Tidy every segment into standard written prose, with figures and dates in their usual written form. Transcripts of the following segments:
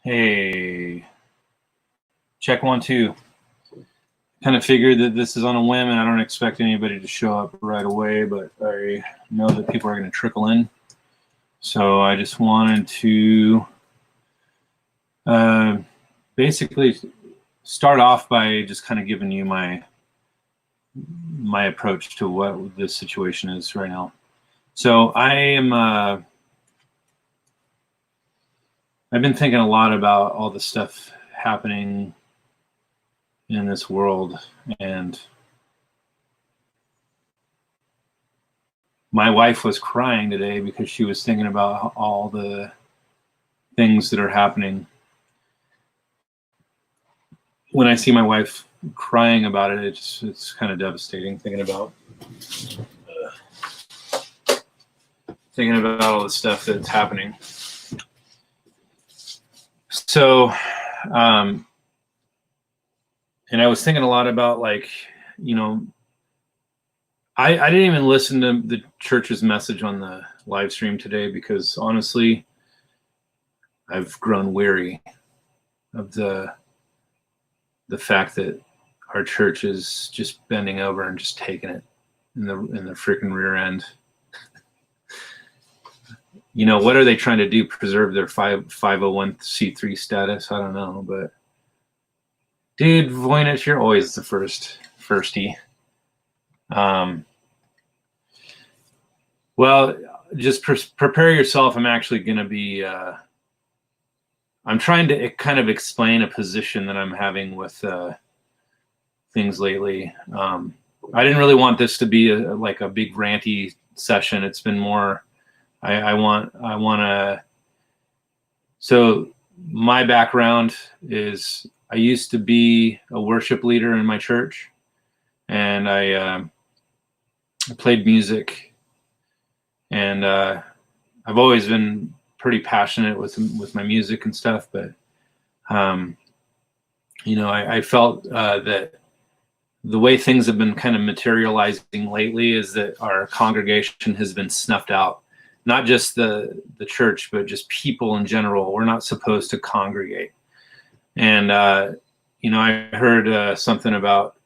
Hey, check 1, 2. Kind of figured that this is on a whim, and I don't expect anybody to show up right away, but I know that people are going to trickle in. So I just wanted to basically start off by just kind of giving you my approach to what this situation is right now. So I've been thinking a lot about all the stuff happening in this world, and my wife was crying today because she was thinking about all the things that are happening. When I see my wife crying about it, it's kind of devastating thinking about all the stuff that's happening. So, and I was thinking a lot about, like, you know, I didn't even listen to the church's message on the live stream today because honestly, I've grown weary of the fact that our church is just bending over and just taking it in the freaking rear end. You know, what are they trying to do? Preserve their 501c3 status? I don't know, but dude, Voynich, you're always the firstie. Well, just prepare yourself. I'm actually going to be, I'm trying to kind of explain a position that I'm having with things lately. I didn't really want this to be like a big ranty session. It's been more, I want to, so my background is I used to be a worship leader in my church, and I played music. And I've always been pretty passionate with my music and stuff, but you know, I felt that the way things have been kind of materializing lately is that our congregation has been snuffed out. Not just the church, but just people in general. We're not supposed to congregate. And you know, I heard something about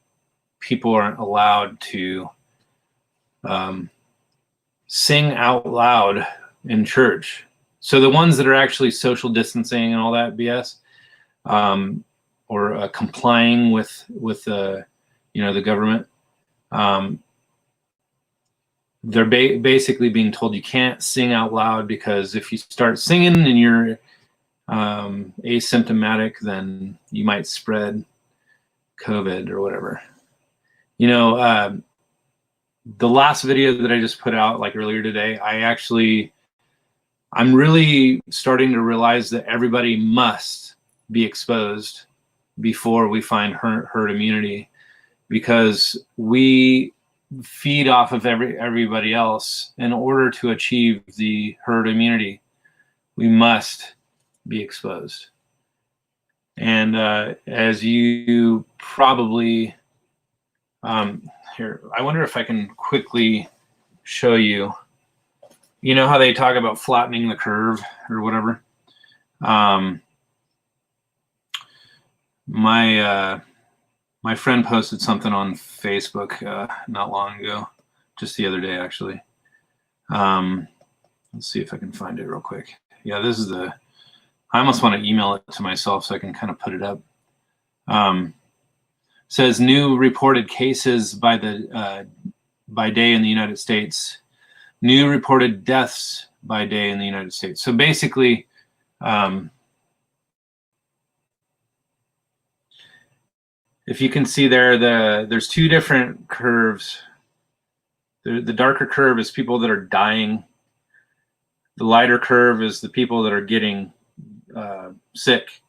people aren't allowed to sing out loud in church. So the ones that are actually social distancing and all that BS, or complying with you know, the government, they're basically being told you can't sing out loud, because if you start singing and you're asymptomatic, then you might spread COVID or whatever. You know, the last video that I just put out, like earlier today, I'm really starting to realize that everybody must be exposed before we find herd immunity, because we feed off of everybody else. In order to achieve the herd immunity, we must be exposed. And as you probably, here, I wonder if I can quickly show you. You know how they talk about flattening the curve or whatever? My friend posted something on Facebook not long ago, just the other day, actually. Let's see if I can find it real quick. Yeah, this is I almost want to email it to myself so I can kind of put it up. Says new reported cases by day in the United States. New reported deaths by day in the United States. So basically, if you can see there, there's two different curves. The darker curve is people that are dying. The lighter curve is the people that are getting sick,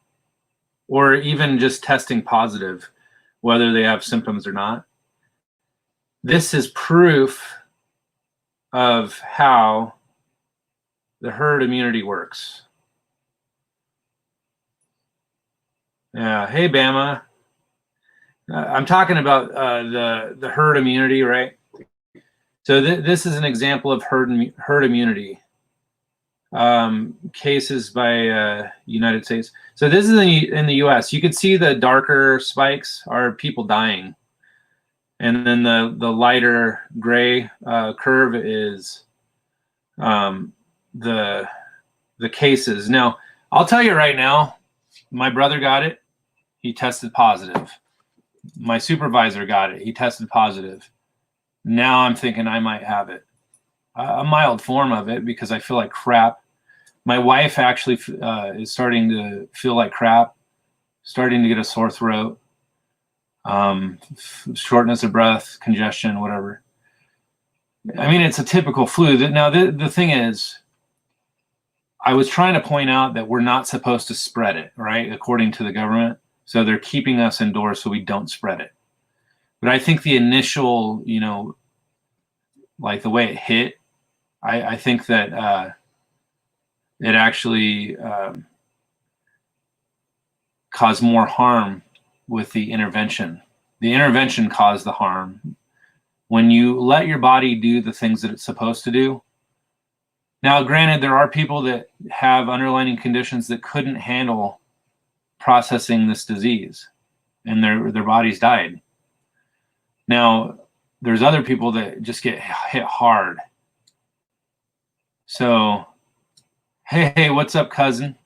or even just testing positive, whether they have symptoms or not. This is proof of how the herd immunity works. Yeah, hey Bama. I'm talking about the herd immunity, right? So this is an example of herd immunity. cases by United States. So this is in the U.S. You can see the darker spikes are people dying, and then the lighter gray curve is the cases. Now, I'll tell you right now, my brother got it. He tested positive. My supervisor got it. He tested positive. Now I'm thinking I might have it. A mild form of it because I feel like crap. My wife actually is starting to feel like crap, starting to get a sore throat, shortness of breath, congestion, whatever. I mean, it's a typical flu. Now, the thing is, I was trying to point out that we're not supposed to spread it, right, according to the government. So they're keeping us indoors so we don't spread it. But I think the initial, like the way it hit, I think that it actually caused more harm with the intervention. The intervention caused the harm. When you let your body do the things that it's supposed to do. Now, granted, there are people that have underlying conditions that couldn't handle processing this disease, and their bodies died. Now, there's other people that just get hit hard. So, hey, what's up, cousin?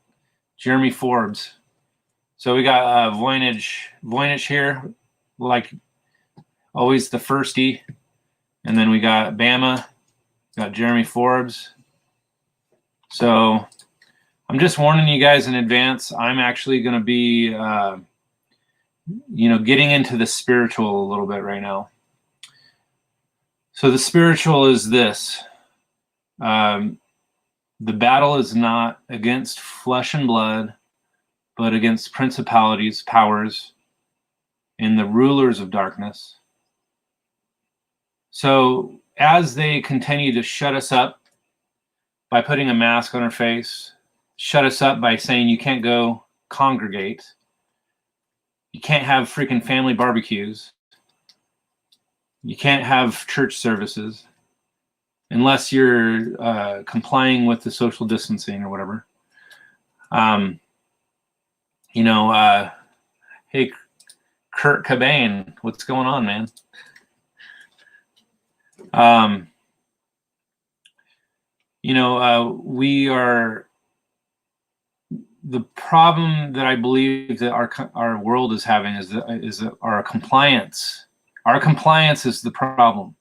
Jeremy Forbes. So we got Voynich here, like always the firstie. And then we got Bama, got Jeremy Forbes. So I'm just warning you guys in advance. I'm actually going to be, getting into the spiritual a little bit right now. So the spiritual is this. The battle is not against flesh and blood, but against principalities, powers, and the rulers of darkness. So as they continue to shut us up by putting a mask on our face, shut us up by saying you can't go congregate, you can't have freaking family barbecues, you can't have church services unless you're complying with the social distancing or whatever. Hey, Kurt Cobain, what's going on, man? We are, the problem that I believe that our world is having is that our compliance is the problem.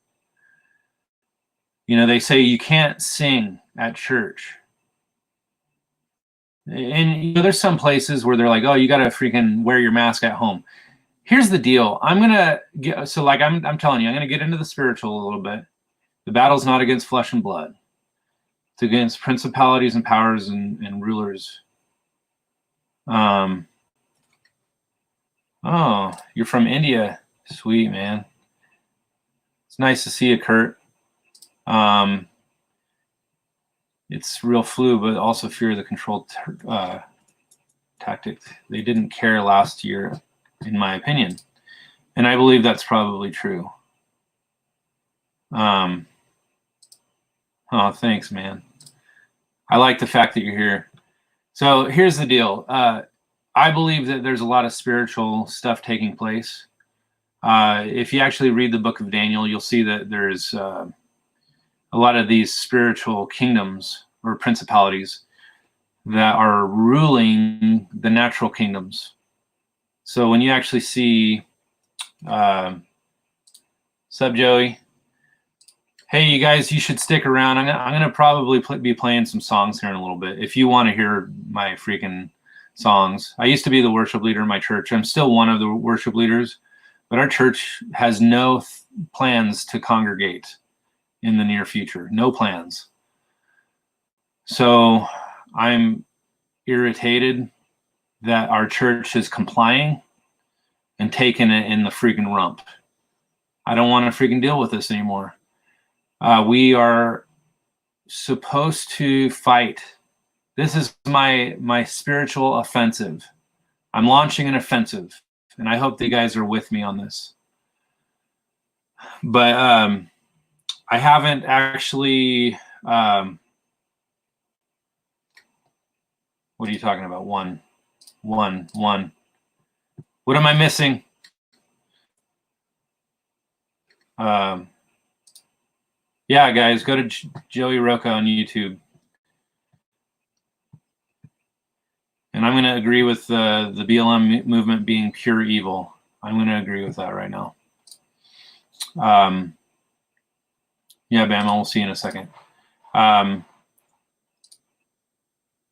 They say you can't sing at church. And there's some places where they're like, oh, you got to freaking wear your mask at home. Here's the deal. I'm telling you, I'm going to get into the spiritual a little bit. The battle's not against flesh and blood. It's against principalities and powers and rulers. Oh, you're from India. Sweet, man. It's nice to see you, Kurt. It's real flu, but also fear the controlled tactic. They didn't care last year, in my opinion. And I believe that's probably true. Oh, thanks, man. I like the fact that you're here. So here's the deal. I believe that there's a lot of spiritual stuff taking place. If you actually read the book of Daniel, you'll see that there's a lot of these spiritual kingdoms or principalities that are ruling the natural kingdoms. So when you actually see, Sub Joey, hey, you guys, you should stick around. I'm gonna probably be playing some songs here in a little bit. If you want to hear my freaking songs, I used to be the worship leader in my church. I'm still one of the worship leaders, but our church has no plans to congregate in the near future. No plans. So I'm irritated that our church is complying and taking it in the freaking rump. I don't want to freaking deal with this anymore. We are supposed to fight. This is my spiritual offensive. I'm launching an offensive, and I hope that you guys are with me on this. But I haven't actually What are you talking about? One. What am I missing? Yeah, guys, go to Joey Roca on YouTube. And I'm going to agree with the BLM movement being pure evil. I'm going to agree with that right now. Yeah, Bam, we'll see you in a second.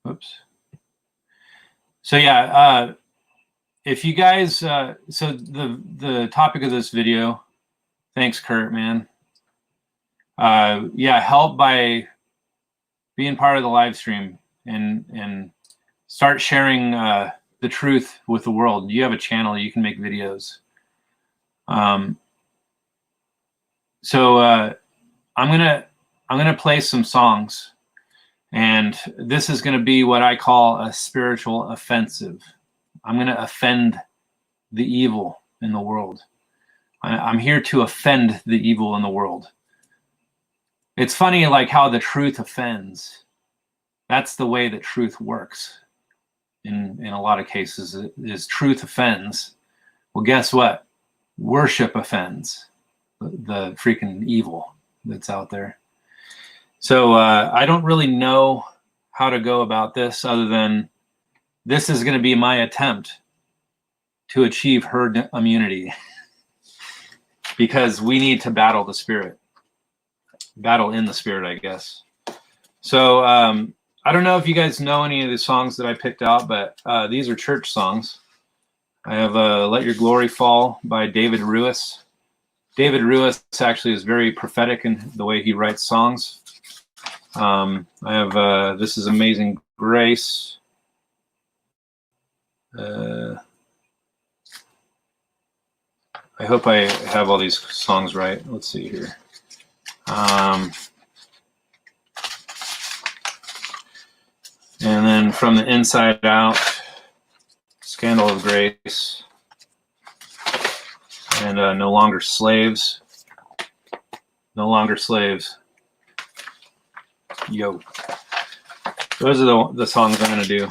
Oops. So yeah, if you guys, so the topic of this video, thanks, Kurt, man. Yeah, help by being part of the live stream and start sharing the truth with the world. You have a channel, you can make videos. So I'm gonna play some songs, and this is gonna be what I call a spiritual offensive. I'm gonna offend the evil in the world. I'm here to offend the evil in the world. It's funny, like how the truth offends. That's the way that truth works. In a lot of cases, is truth offends. Well, guess what? Worship offends the freaking evil that's out there. So I don't really know how to go about this other than this is going to be my attempt to achieve herd immunity because we need to battle the spirit. Battle in the spirit, I guess. So I don't know if you guys know any of the songs that I picked out, but these are church songs. I have Let Your Glory Fall by David Ruiz. David Ruiz actually is very prophetic in the way he writes songs. I have This Is Amazing Grace. I hope I have all these songs right. Let's see here. And then From the Inside Out, Scandal of Grace, and No Longer Slaves. No Longer Slaves. Yo. Those are the songs I'm going to do.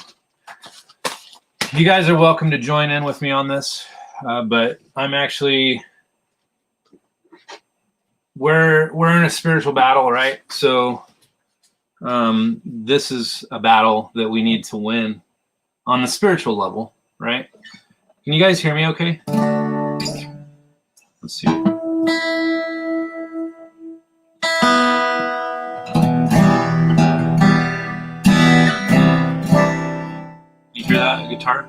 You guys are welcome to join in with me on this, but I'm actually... We're in a spiritual battle, right? So this is a battle that we need to win on the spiritual level, right? Can you guys hear me okay? Let's see. You hear that guitar?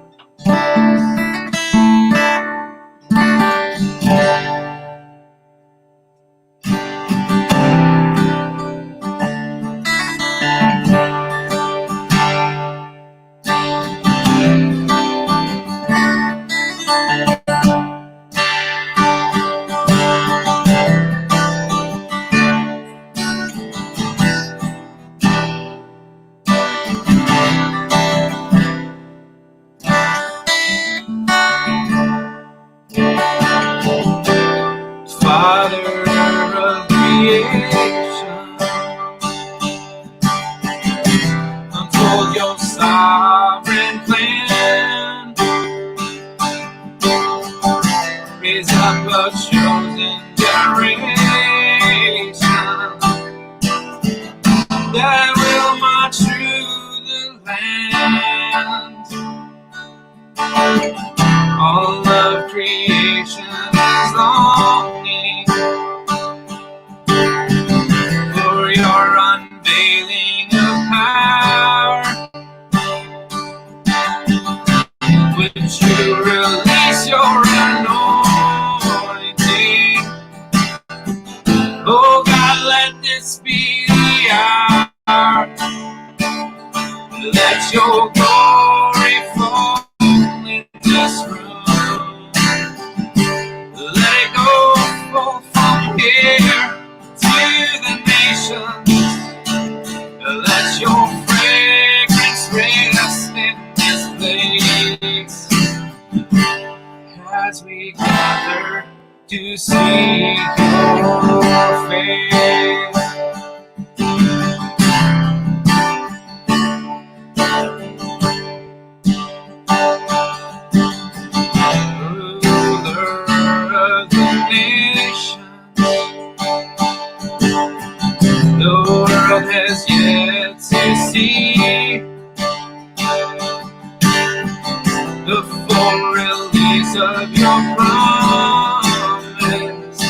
of your promise,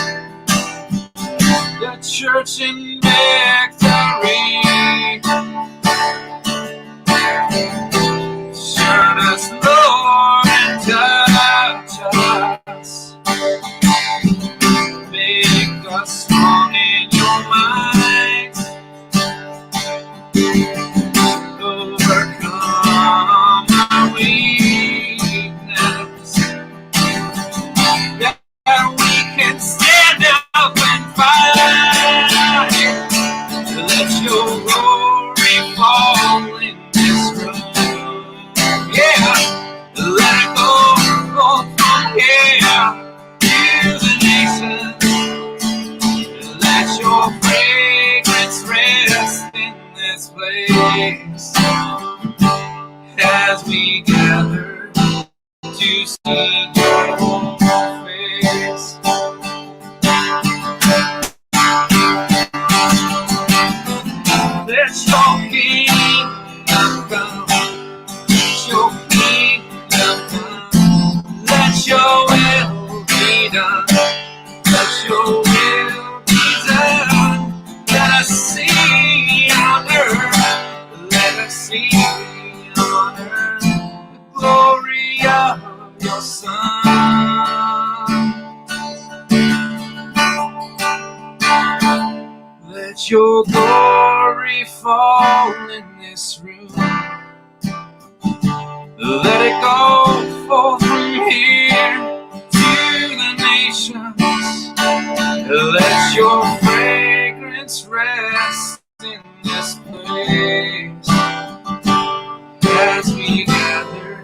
the church in victory. Shine us, Lord, and touch us. Make us strong in your might. Overcome our weakness, that we can stand up and fight. Let your glory fall in this room. Yeah, let it go from here to the nations. Let your fragrance rest in this place as we gather to see your face. Let your kingdom come. Let your kingdom come. Let your will be done. Let your will be done. Let us see on earth. Let us see on earth the glory of your Son. Let your glory fall in this room. Let it go forth from here to the nations. Let your fragrance rest in this place as we gather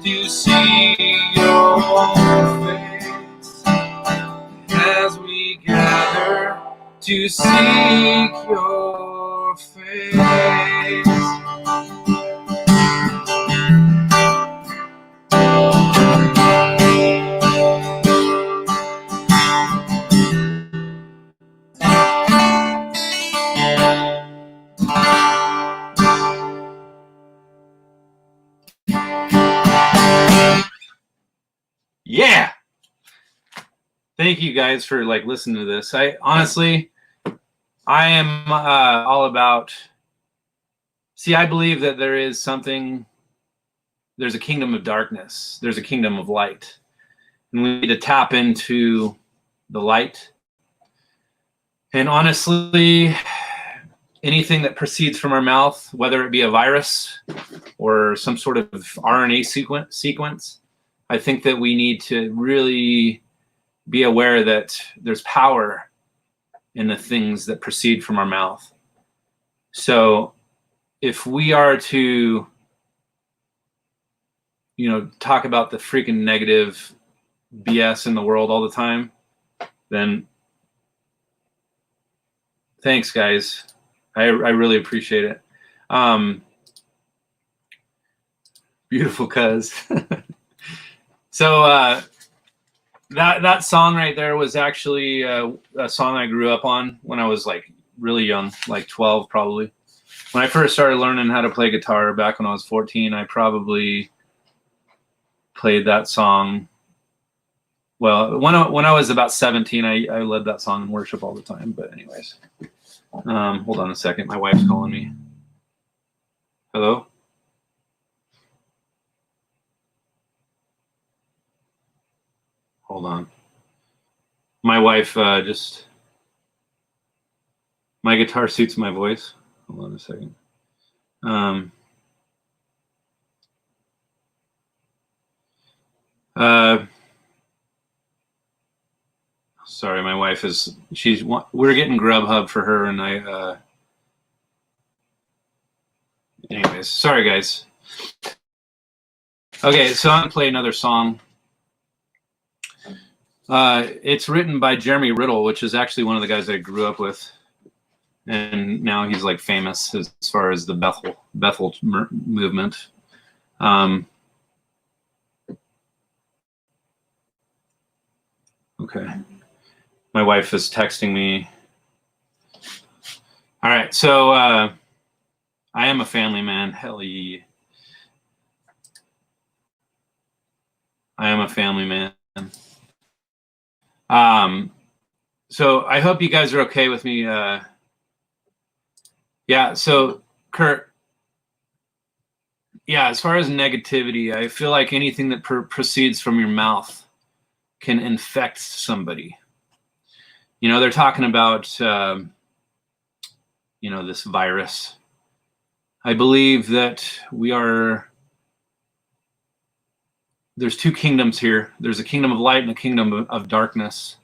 to see your face. As we gather to seek your face. Yeah. Thank you guys for listening to this. I am all about. See, I believe that there's a kingdom of darkness. There's a kingdom of light, and we need to tap into the light. And honestly, anything that proceeds from our mouth, whether it be a virus or some sort of RNA sequence, I think that we need to really be aware that there's power in the things that proceed from our mouth. So if we are to, talk about the freaking negative BS in the world all the time, then thanks, guys. I really appreciate it. Beautiful cuz. So that song right there was actually a song I grew up on when I was really young, 12 probably. When I first started learning how to play guitar back when I was 14, I probably played that song. Well, when I was about 17, I led that song in worship all the time. But anyways, hold on a second. My wife's calling me. Hello? Hold on. My wife my guitar suits my voice. Hold on a second. Sorry, my wife we're getting Grubhub for her, and anyways, sorry guys. Okay, so I'm gonna play another song. It's written by Jeremy Riddle, which is actually one of the guys I grew up with, and now he's famous as far as the Bethel movement. Okay, my wife is texting me. All right, so I am a family man. Hell yeah. I am a family man. So I hope you guys are okay with me. Yeah, so Kurt, yeah, as far as negativity, I feel like anything that proceeds from your mouth can infect somebody. You know, they're talking about, you know, this virus. I believe that there's two kingdoms here. There's a kingdom of light and a kingdom of darkness.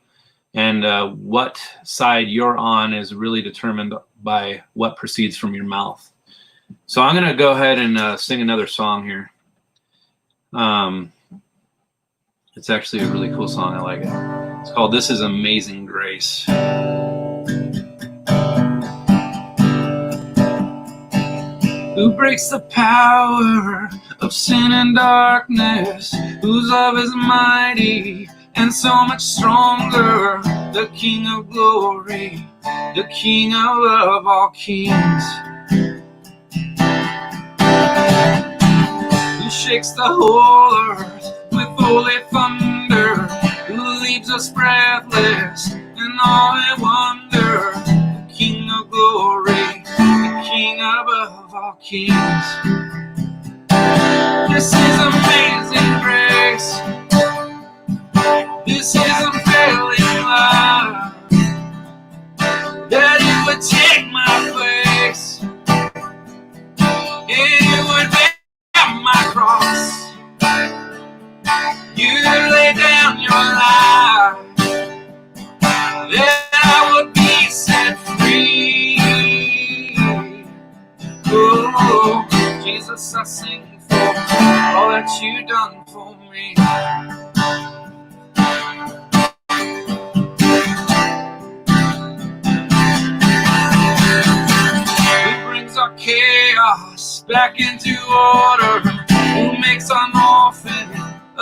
And what side you're on is really determined by what proceeds from your mouth. So I'm going to go ahead and sing another song here. It's actually a really cool song. I like it. It's called This Is Amazing Grace. Who breaks the power of sin and darkness, whose love is mighty and so much stronger, the King of glory, the King of all kings. Who shakes the whole earth with holy thunder, who leaves us breathless in awe and wonder, the King of glory, the King above all kings. This is amazing grace. This is unfailing love, that you would take my place, and you would bear my cross. You lay down your life, that I would be set free. Oh, Jesus, I sing for all that you've done for me. Who brings our chaos back into order, who makes our orphan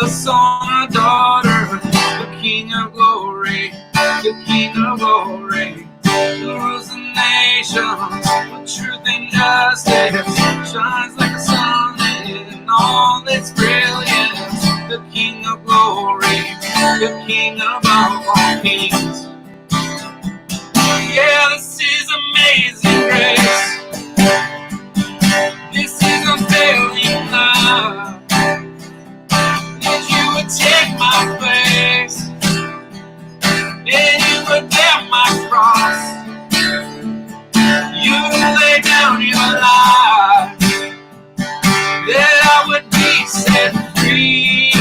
a son, a daughter, the King of glory, the King of glory, who rules the nations with truth and justice, shines like a sun in all its brilliance, the King of glory, the King above all kings. Yeah, this is amazing grace. This is unfailing love, that you would take my place, and you would bear my cross. You lay down your life, that I would be set free.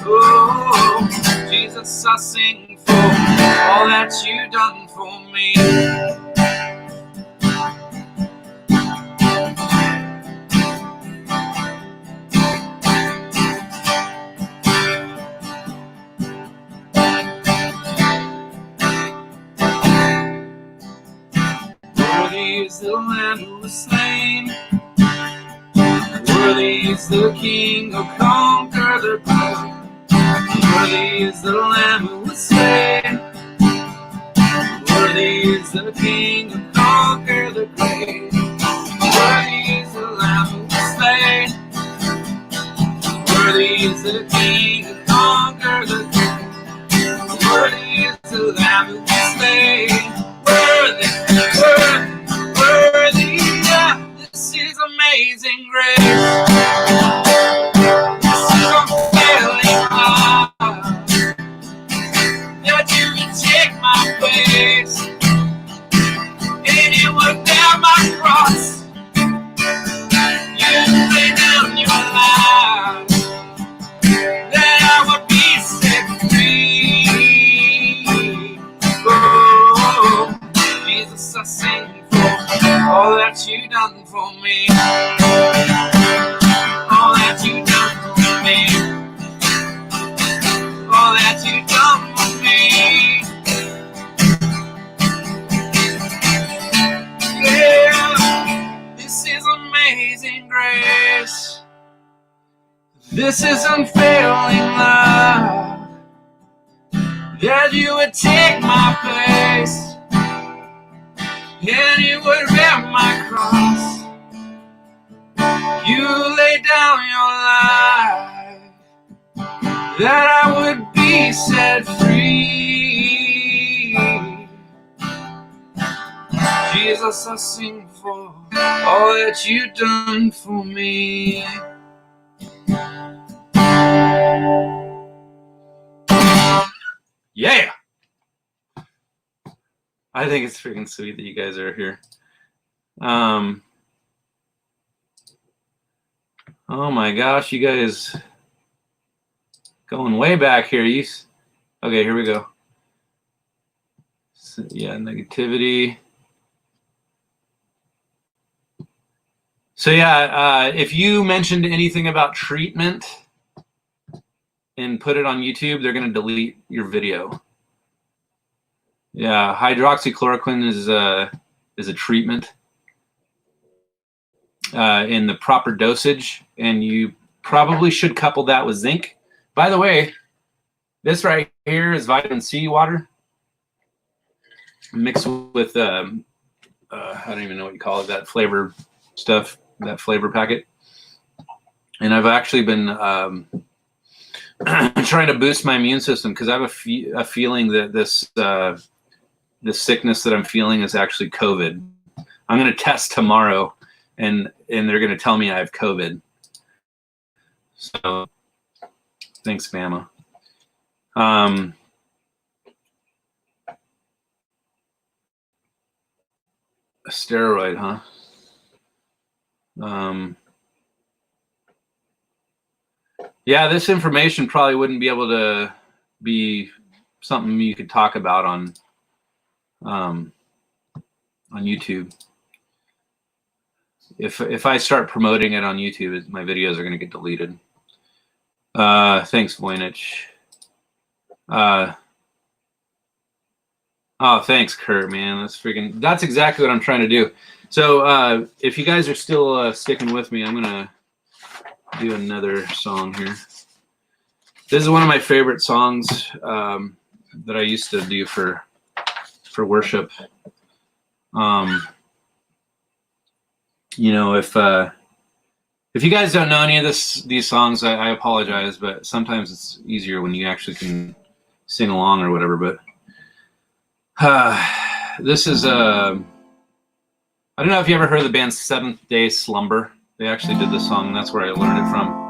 Oh, Jesus, I sing for all that you've done for me. Worthy is the Lamb who was slain, worthy is the King who conquered the grave. Worthy is the Lamb who was slain, worthy is the King who conquered the grave. Worthy is the Lamb who was slain, worthy is the King who conquered the grave. Worthy is the Lamb who was slain, worthy, worthy, yeah. This is amazing grace. This is unfailing love, that you would take my place, and you would bear my cross. You lay down your life, that I would be set free. Oh, Jesus, I sing for all that you've done for me. All that you've done for me. All that you've done for me. Yeah, this is amazing grace. This is unfailing love, that you would take my place, and you would bear my cross. You lay down your life, set free. Jesus, I sing for all that you've done for me. Yeah! I think it's freaking sweet that you guys are here. Oh my gosh, you guys going way back here. Okay, here we go. So, yeah, negativity. So yeah, if you mentioned anything about treatment and put it on YouTube, they're going to delete your video. Yeah, hydroxychloroquine is a treatment in the proper dosage, and you probably should couple that with zinc. By the way, this right here is vitamin C water mixed with I don't even know what you call it, that flavor stuff, that flavor packet. And I've actually been trying to boost my immune system because I have a feeling that this sickness that I'm feeling is actually COVID. I'm going to test tomorrow, and they're going to tell me I have COVID. So thanks, Bama. A steroid, huh? Yeah, this information probably wouldn't be able to be something you could talk about on YouTube. If I start promoting it on YouTube, my videos are going to get deleted. Thanks, Voynich. Oh, thanks, Kurt, man. That's exactly what I'm trying to do. So if you guys are still sticking with me, I'm going to do another song here. This is one of my favorite songs that I used to do for worship. You know, if you guys don't know any of these songs, I apologize, but sometimes it's easier when you actually can sing along or whatever. But this is I don't know if you ever heard of the band Seventh Day Slumber. They actually did this song, and that's where I learned it from.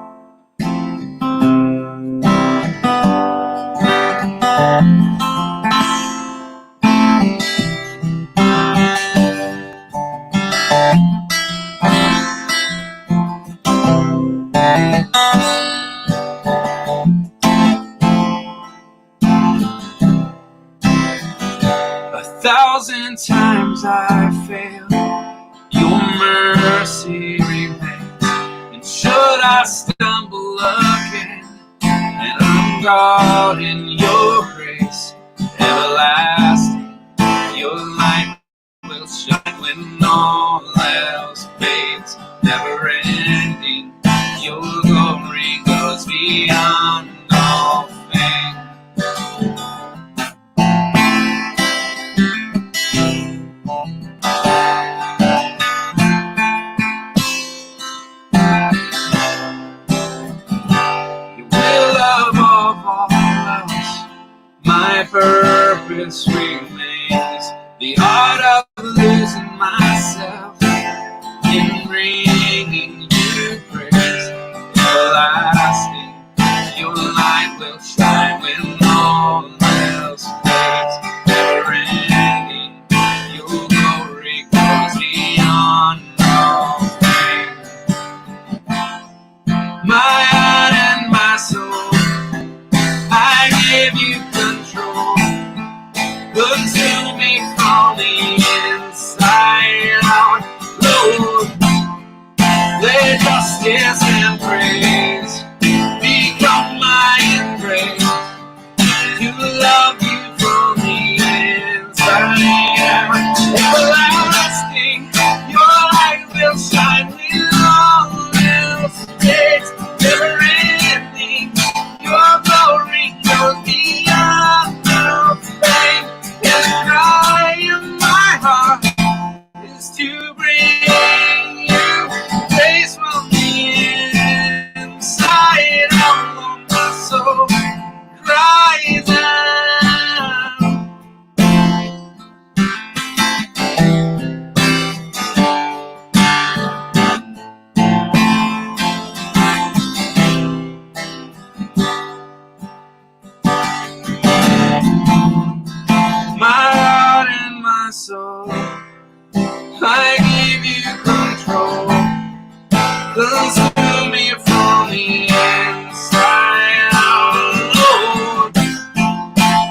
1,000 times I failed, your mercy remains. And should I stumble again, and I'm God in your grace, everlasting, your light will shine when all else fades, never ending. Your glory goes beyond all fame. My purpose remains, the art of losing myself in bringing you praise. Everlasting, your light will shine when all else fades. Never ending, your glory goes beyond all fame. My heart and my soul, I give you control. Consume me from the inside out, Lord. Let justice and praise become my embrace, to love you from the inside out. Everlasting, your light will shine when all else fades. Never ending, your glory goes beyond all fame. And the cry in my heart is to bring you praise from the inside. consume me from the inside out, Lord.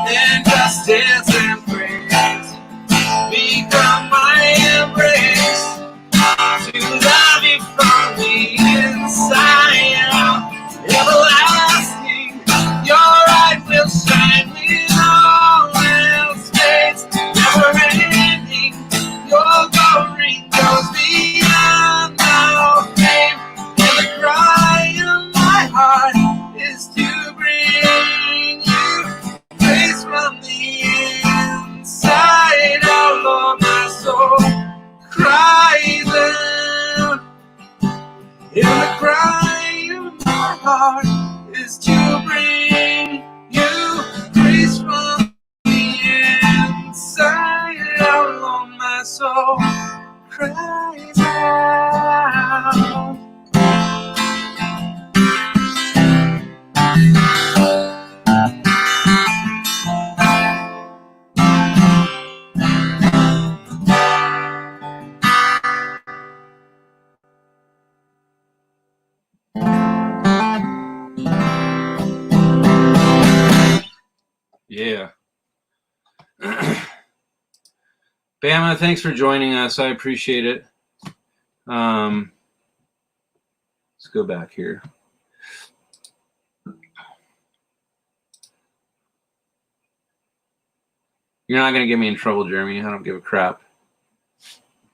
And justice and praise become my embrace, to love you from the inside out. Everlasting, your light will shine when all else fades. Never ending, your glory goes beyond our fame. And the cry of my heart is to bring you praise from the inside out. Lord, my soul cries out. And the cry of my heart is to bring you praise from the inside out. Lord, my soul cries out. Yeah. Bama, thanks for joining us. I appreciate it. Let's go back here. You're not going to get me in trouble, Jeremy. I don't give a crap.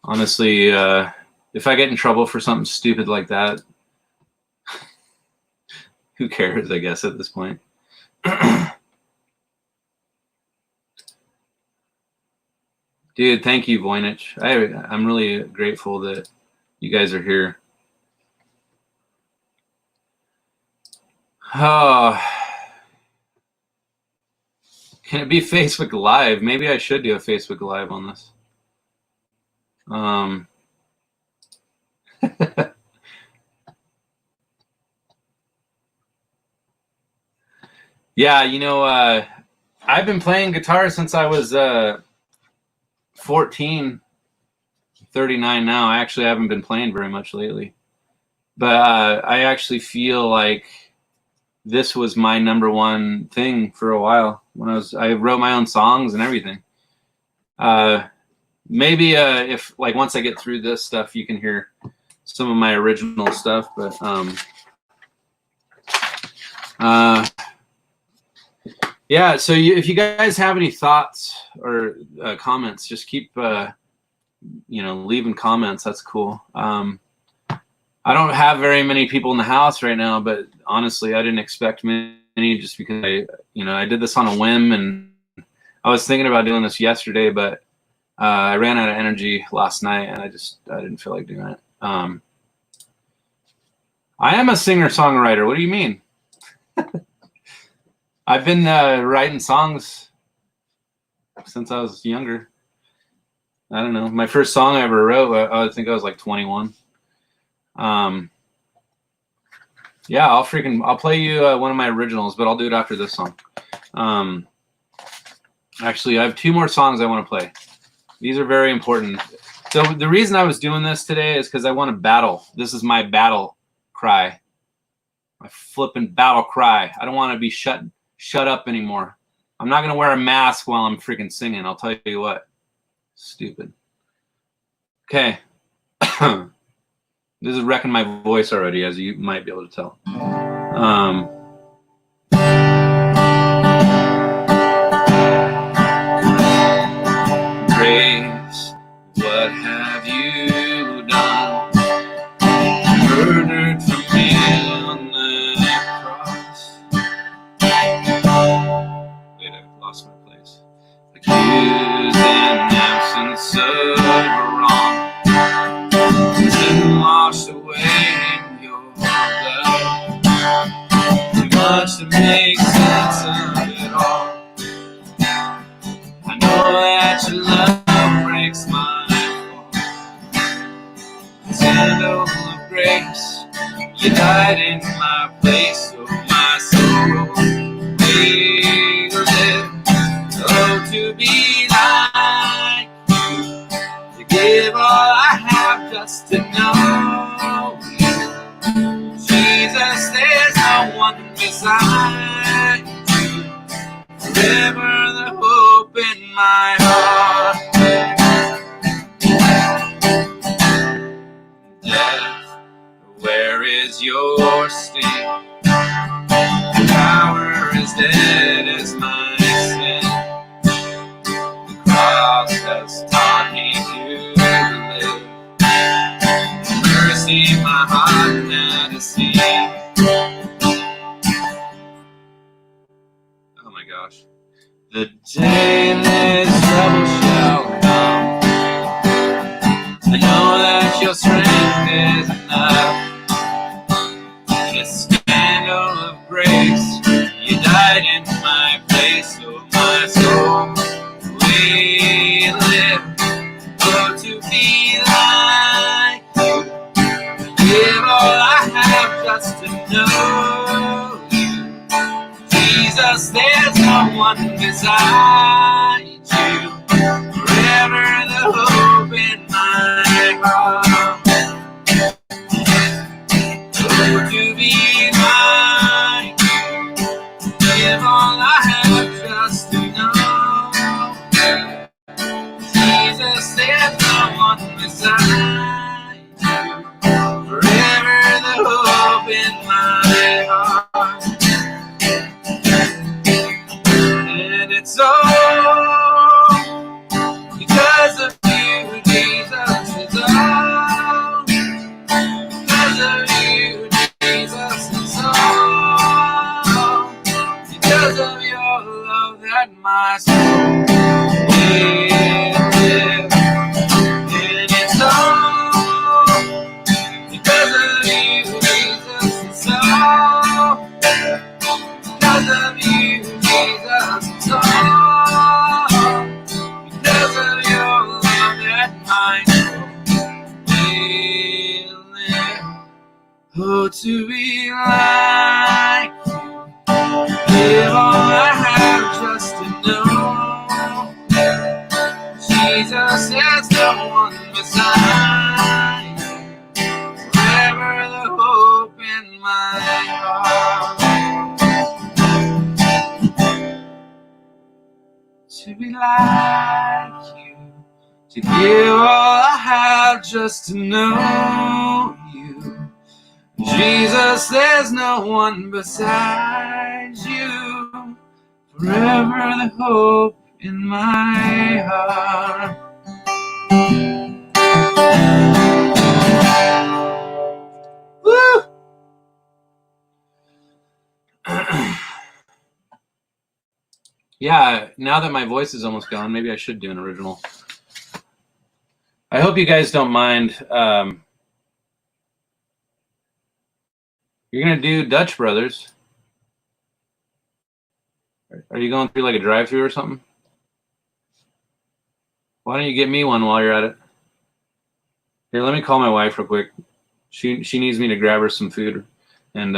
Honestly, if I get in trouble for something stupid like that, who cares, I guess, at this point. Dude, thank you, Voynich. I'm really grateful that you guys are here. Oh, can it be Facebook Live? Maybe I should do a Facebook Live on this. Yeah, you know, I've been playing guitar since I was 14, 39 now. I actually haven't been playing very much lately. But I actually feel like this was my number one thing for a while. When I wrote my own songs and everything. Maybe if like once I get through this stuff, you can hear some of my original stuff. But yeah. So if you guys have any thoughts or comments, just keep leaving comments. That's cool. I don't have very many people in the house right now, but honestly, I didn't expect many just because I did this on a whim, and I was thinking about doing this yesterday, but I ran out of energy last night, and I didn't feel like doing it. I am a singer-songwriter. What do you mean? I've been writing songs since I was younger. I don't know. My first song I ever wrote, I think I was like 21. Yeah, I'll play you one of my originals, but I'll do it after this song. Actually, I have 2 more songs I want to play. These are very important. So the reason I was doing this today is because I want to battle. This is my battle cry. My flipping battle cry. I don't want to be shut up anymore. I'm not going to wear a mask while I'm freaking singing. I'll tell you what. Stupid. Okay. This is wrecking my voice already, as you might be able to tell. Grace, what have you done? Murdered for me on the cross. Wait, I lost my place. Accused in absence of wrong. Washed away in your blood. Too much to make sense of it all. I know that your love breaks my fall. Sandal of grace, you died in my place, so my soul may live. Oh, to be like you, to give all I have just to know you. one beside you. Forever the hope in my heart. Death, where is your sting? Power is dead as my sin. The cross has taught me to live. Mercy my heart had to see. Oh my gosh. The day this trouble shall come, I know that your strength is enough. The scandal of grace, you died in my place, so my soul will live. Oh, to be like you, give all I have just to know you. Jesus, there's no one beside you. Forever the hope in my heart. Oh, to be like you, give all I have just to know. Jesus, there's no one beside you. Forever the hope in my heart. And it's all because of you, Jesus. It's all because of you, Jesus. It's all because of your love that my soul will live. And it's all because of you, Jesus. It's all because of you, Jesus. It's all because of your love that my soul will live. Oh, to be like you, give all I have just to know. Jesus, there's no one beside you. Forever the hope in my heart. To be like you, to give all I have just to know you. Jesus, there's no one besides you. Forever the hope in my heart. Woo! Yeah, now that my voice is almost gone, maybe I should do an original. I hope you guys don't mind. You're going to do Dutch Brothers. Are you going through like a drive-thru or something? Why don't you get me one while you're at it? Here, let me call my wife real quick. She needs me to grab her some food. And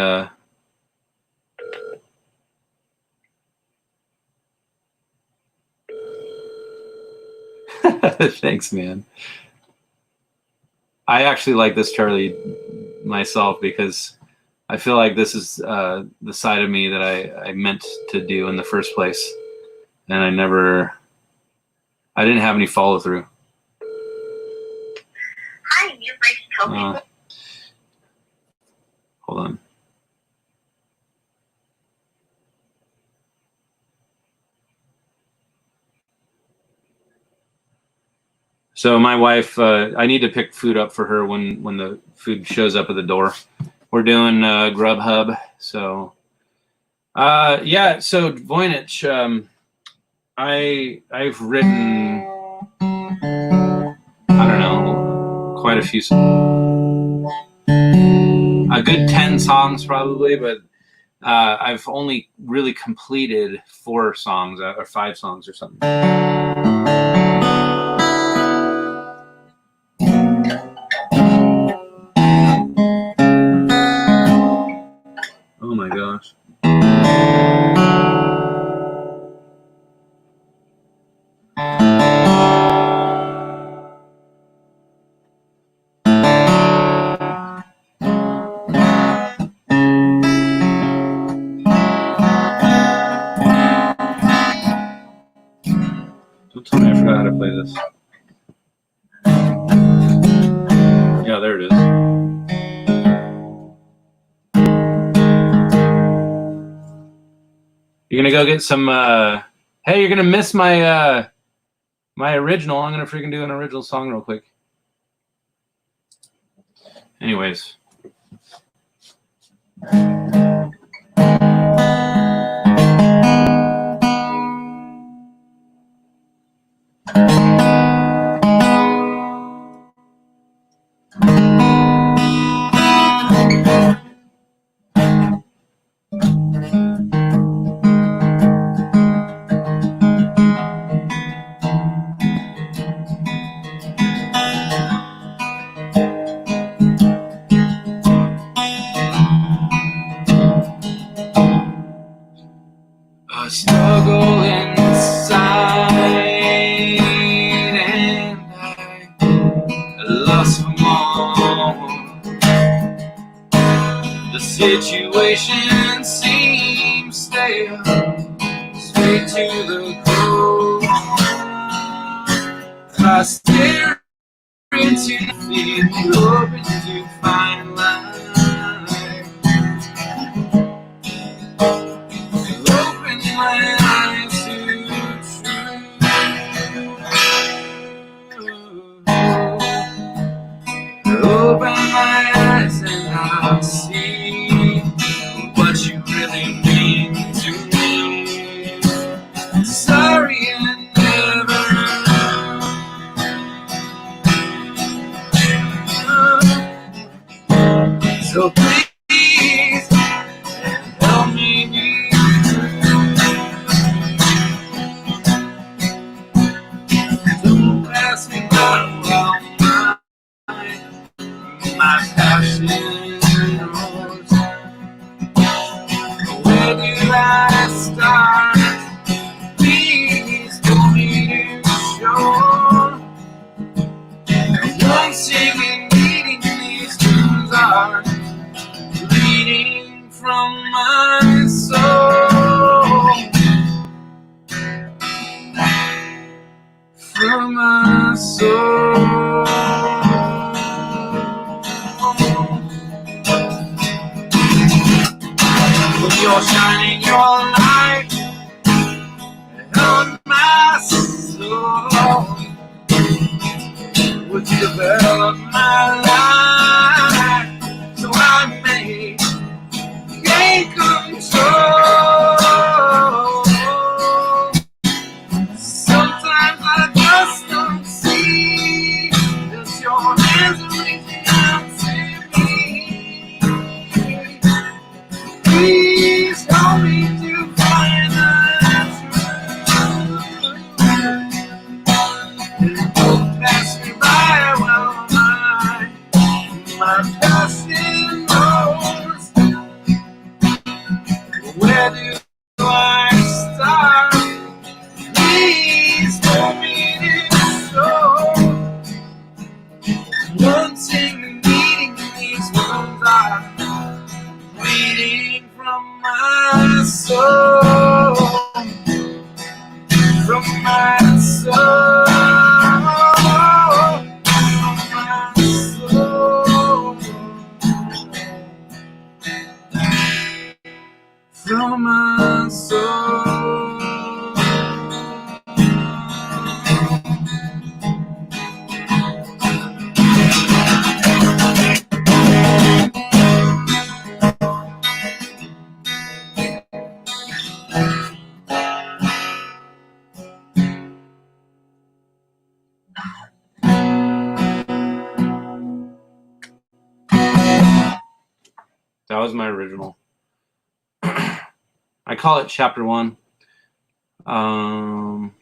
thanks, man. I actually like this Charlie myself because I feel like this is the side of me that I meant to do in the first place. And I didn't have any follow through. Hi, you've reached Toby. Hold on. So my wife, I need to pick food up for her when the food shows up at the door. We're doing Grubhub. So yeah, so Voynich, I've written, I don't know, quite a few songs. A good 10 songs probably, but I've only really completed 4 songs or 5 songs or something. Oh my gosh. this. Yeah, there it is. You're gonna go get some. Hey, you're gonna miss my my original. I'm gonna freaking do an original song real quick. Anyways. A struggle inside, and I lost them all. The situation seems stale, straight to the core. I stare into the field, hoping to find light. Open my eyes to truth. Open my eyes and I'll see what you really mean to me. Sorry I never knew. So please help me be true. Don't pass me by while my passion roars. Where do I start? Please pull me to shore. One singing, needing these tunes are bleeding from my soul. From my soul. When you're shining your light on my soul, would you develop my life so I may gain control? Sometimes I just don't see that your hands are reaching out to me. Please help me to find the truth. And don't pass me by while my passion knows. Where do I start? Please help me to show. Wanting, needing these words are bleeding from my soul. From my soul. From my soul. That was my original. I call it chapter 1. Let's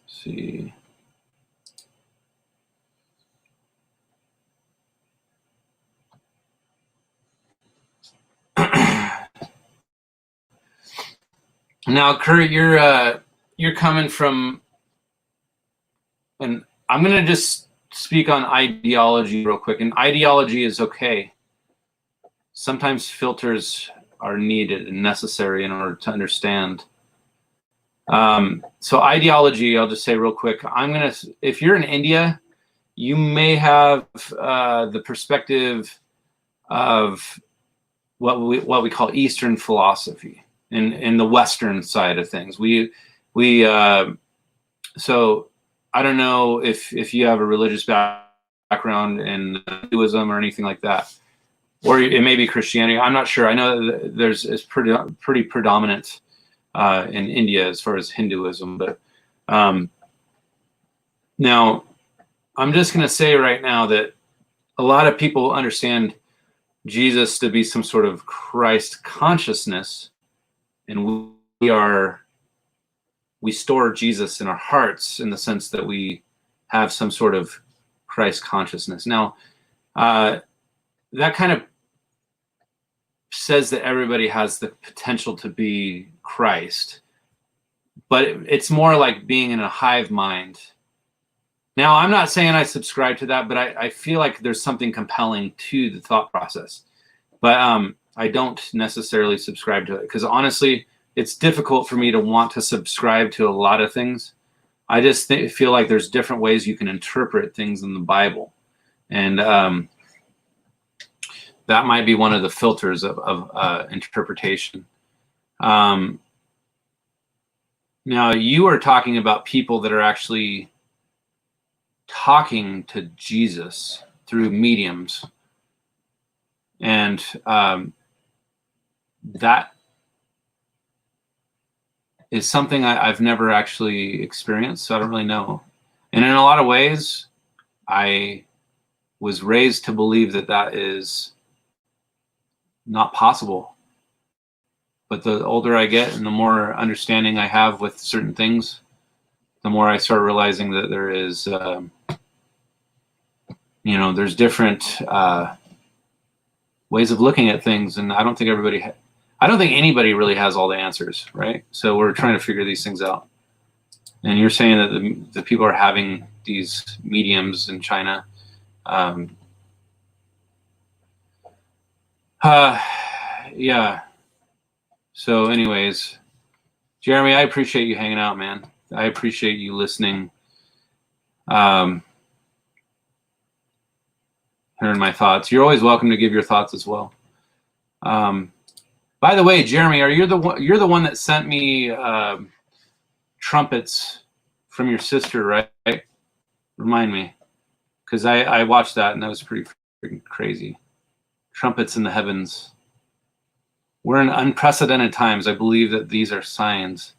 see. Now, Kurt, you're coming from, and I'm gonna just speak on ideology real quick. And ideology is okay. Sometimes filters are needed and necessary in order to understand So ideology, I'll just say real quick. If you're in India, you may have the perspective of what we call Eastern philosophy in the Western side of things. So I don't know if you have a religious background in Hinduism or anything like that, or it may be Christianity. I'm not sure. I know that it's pretty predominant in India as far as Hinduism, but now I'm just going to say right now that a lot of people understand Jesus to be some sort of Christ consciousness, and we store Jesus in our hearts in the sense that we have some sort of Christ consciousness. Now, that kind of says that everybody has the potential to be Christ, but it's more like being in a hive mind. Now, I'm not saying I subscribe to that, but I feel like there's something compelling to the thought process. But I don't necessarily subscribe to it because honestly, it's difficult for me to want to subscribe to a lot of things. I just feel like there's different ways you can interpret things in the Bible. And that might be one of the filters of interpretation. Now, you are talking about people that are actually talking to Jesus through mediums. And that is something I've never actually experienced, so I don't really know. And in a lot of ways, I was raised to believe that that is not possible. But the older I get and the more understanding I have with certain things, the more I start realizing that there is, there's different ways of looking at things. And I don't think anybody really has all the answers, right? So we're trying to figure these things out. And you're saying that the people are having these mediums in China. Yeah. So anyways, Jeremy, I appreciate you hanging out, man. I appreciate you listening. Hearing my thoughts. You're always welcome to give your thoughts as well. By the way, Jeremy, you're the one that sent me trumpets from your sister, right? Remind me, because I watched that and that was pretty freaking crazy. Trumpets in the heavens. We're in unprecedented times. I believe that these are signs.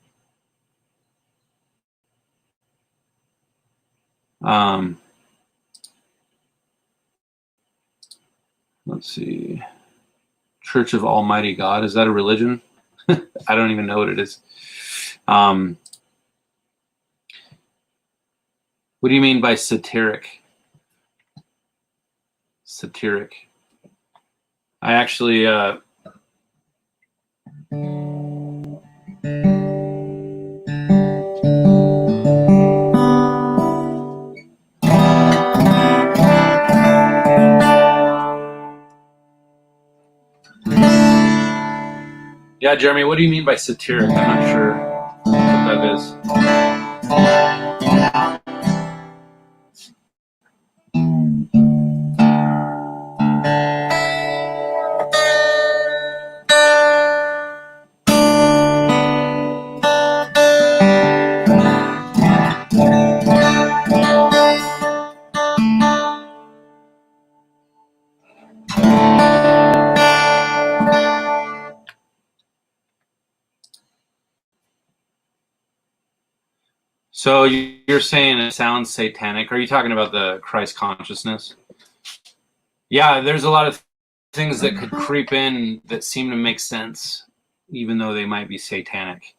Let's see. Church of Almighty God. Is that a religion? I don't even know what it is. What do you mean by satiric? Satiric. I actually yeah, Jeremy, what do you mean by satiric? I'm not sure what that is. So you're saying it sounds satanic. Are you talking about the Christ consciousness? Yeah, there's a lot of things that could creep in that seem to make sense, even though they might be satanic.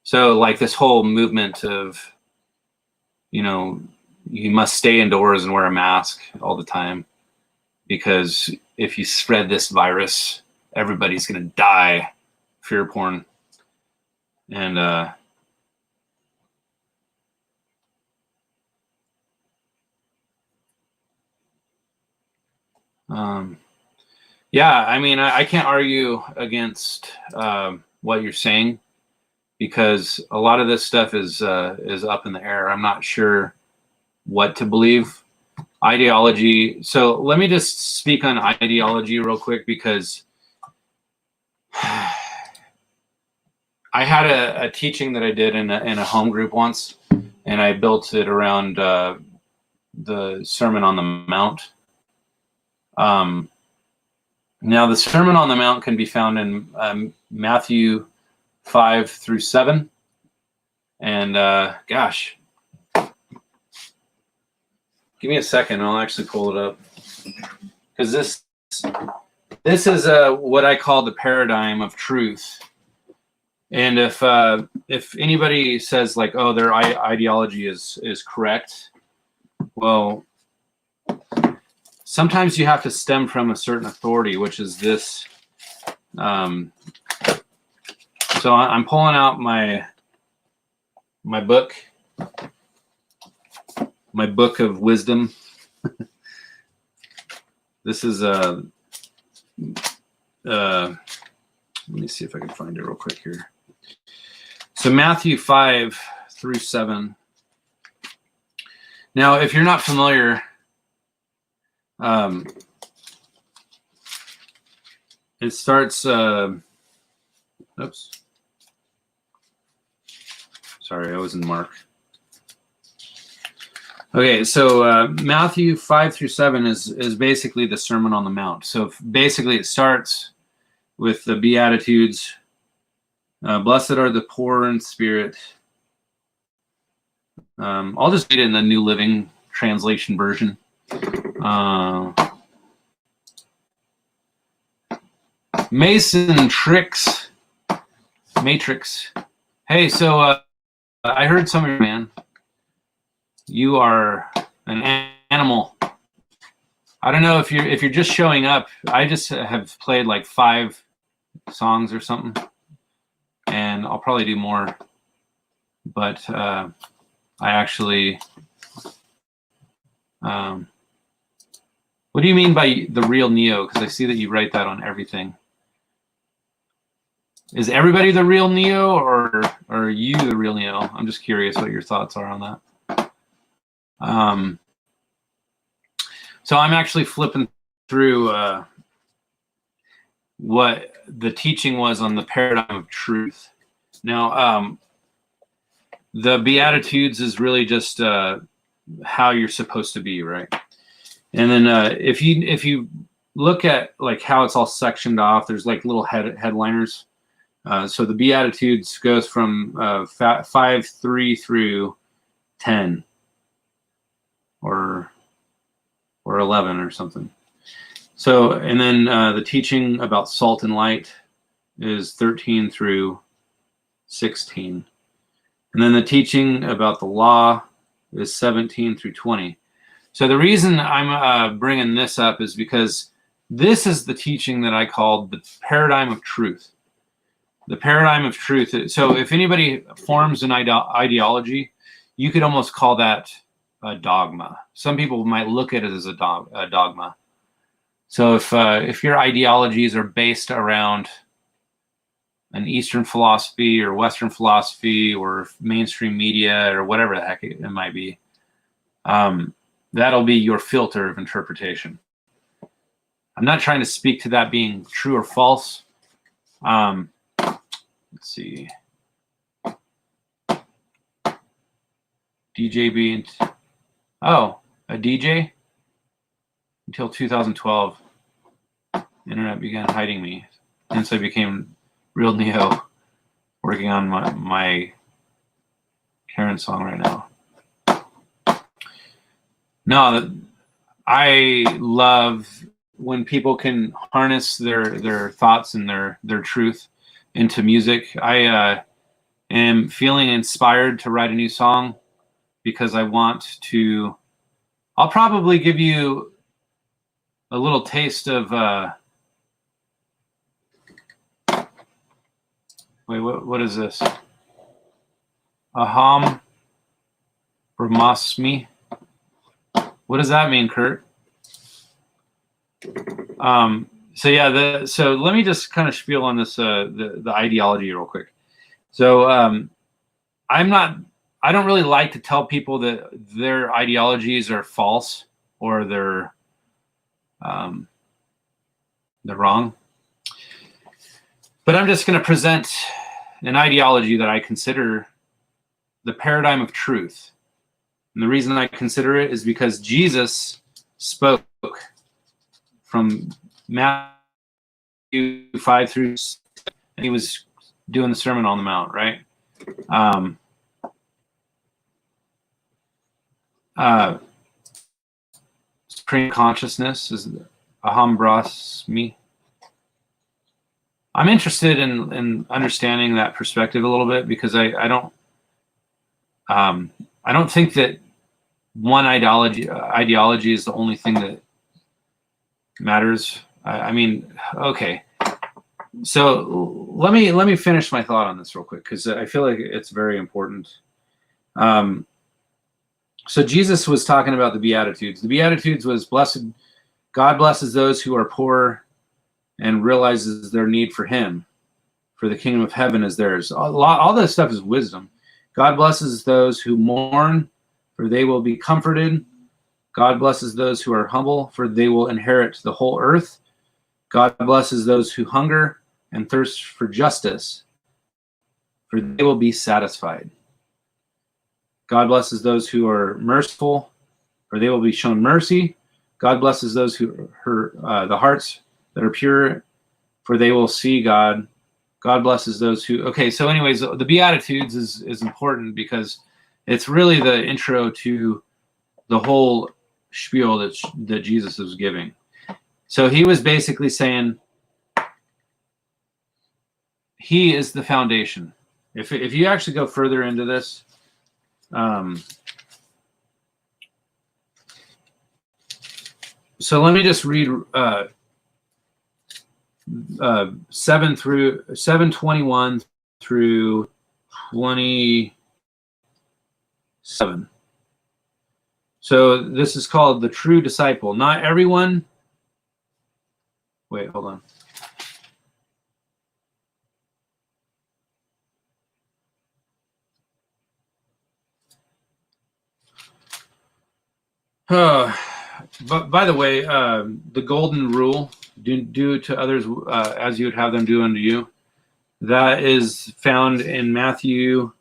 So like this whole movement of, you must stay indoors and wear a mask all the time, because if you spread this virus, everybody's going to die. Fear porn. And yeah, I mean, I can't argue against what you're saying. because a lot of this stuff is up in the air. I'm not sure what to believe. Ideology. So let me just speak on ideology real quick, because I had a teaching that I did in a home group once, and I built it around the Sermon on the Mount. Now, the Sermon on the Mount can be found in Matthew 5 through 7. And gosh, give me a second. I'll actually pull it up, because this is what I call the paradigm of truth. And if anybody says like, oh, their ideology is correct, well, sometimes you have to stem from a certain authority, which is this. So I'm pulling out my book, my book of wisdom. This is let me see if I can find it real quick here. So Matthew 5 through 7. Now, if you're not familiar, it starts, oops. Sorry, I was in Mark. Okay, so Matthew 5 through 7 is basically the Sermon on the Mount. So basically it starts with the Beatitudes. Blessed are the poor in spirit. I'll just read it in the New Living Translation version. Matrix. Hey, so I heard some of you, man. You are an animal. I don't know if you're just showing up. I just have played like 5 songs or something, and I'll probably do more. But I actually, what do you mean by the real Neo? Because I see that you write that on everything. Is everybody the real Neo, or are you the real Neo? I'm just curious what your thoughts are on that. So I'm actually flipping through what the teaching was on the paradigm of truth. Now, the Beatitudes is really just how you're supposed to be, right? And then if you look at like how it's all sectioned off, there's like little headliners. So the Beatitudes goes from 5:3 through 10, or 11 or something. So, and then the teaching about salt and light is 13 through 16. And then the teaching about the law is 17 through 20. So the reason I'm bringing this up is because this is the teaching that I called the paradigm of truth. The paradigm of truth. So if anybody forms an ideology, you could almost call that a dogma. Some people might look at it as a dogma. So if your ideologies are based around an Eastern philosophy or Western philosophy or mainstream media or whatever the heck it might be, that'll be your filter of interpretation. I'm not trying to speak to that being true or false. Let's see. DJ being, oh, a DJ? Until 2012, internet began hiding me. Hence I became real Neo, working on my Karen song right now. No, I love when people can harness their thoughts and their truth into music. I am feeling inspired to write a new song because I want to. I'll probably give you a little taste of wait, what is this? Aham Brahmasmi. What does that mean, Kurt? So yeah, so let me just kind of spiel on this the ideology real quick. So I don't really like to tell people that their ideologies are false or they're wrong. But I'm just going to present an ideology that I consider the paradigm of truth. And the reason I consider it is because Jesus spoke from Matthew 5 through 6, and he was doing the Sermon on the Mount, right? Supreme consciousness is aham brahmi. I'm interested in understanding that perspective a little bit because I don't think that one ideology is the only thing that matters. I mean, okay. So let me finish my thought on this real quick because I feel like it's very important. So Jesus was talking about the Beatitudes. The Beatitudes was blessed. God blesses those who are poor and realizes their need for him, for the kingdom of heaven is theirs. All this stuff is wisdom. God blesses those who mourn, for they will be comforted. God blesses those who are humble, for they will inherit the whole earth. God blesses those who hunger and thirst for justice, for they will be satisfied. God blesses those who are merciful, for they will be shown mercy. God blesses those who the hearts that are pure, for they will see God. God blesses those who... Okay, so anyways, the Beatitudes is important because it's really the intro to the whole spiel that Jesus was giving. So he was basically saying he is the foundation. If you actually go further into this, so let me just read 7:21 through 27. So this is called the true disciple. Not everyone. Wait, hold on. But by the way, the golden rule, do to others as you would have them do unto you, that is found in Matthew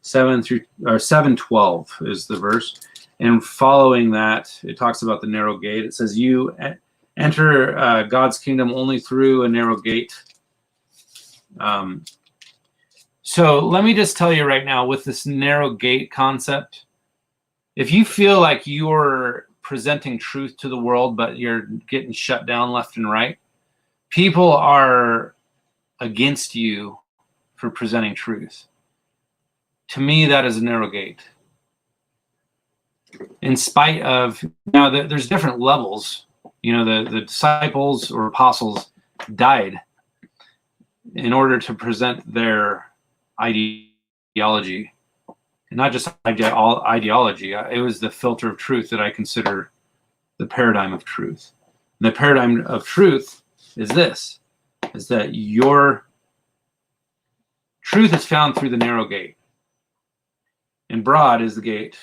7:12 is the verse. And following that, it talks about the narrow gate. It says, you enter God's kingdom only through a narrow gate. So let me just tell you right now, with this narrow gate concept, if you feel like you're presenting truth to the world, but you're getting shut down left and right, people are against you for presenting truth. To me, that is a narrow gate. In spite of, now there's different levels. You know, the disciples or apostles died in order to present their ideology. And not just ideology, it was the filter of truth that I consider the paradigm of truth. And the paradigm of truth is this, is that your truth is found through the narrow gate. And broad is the gate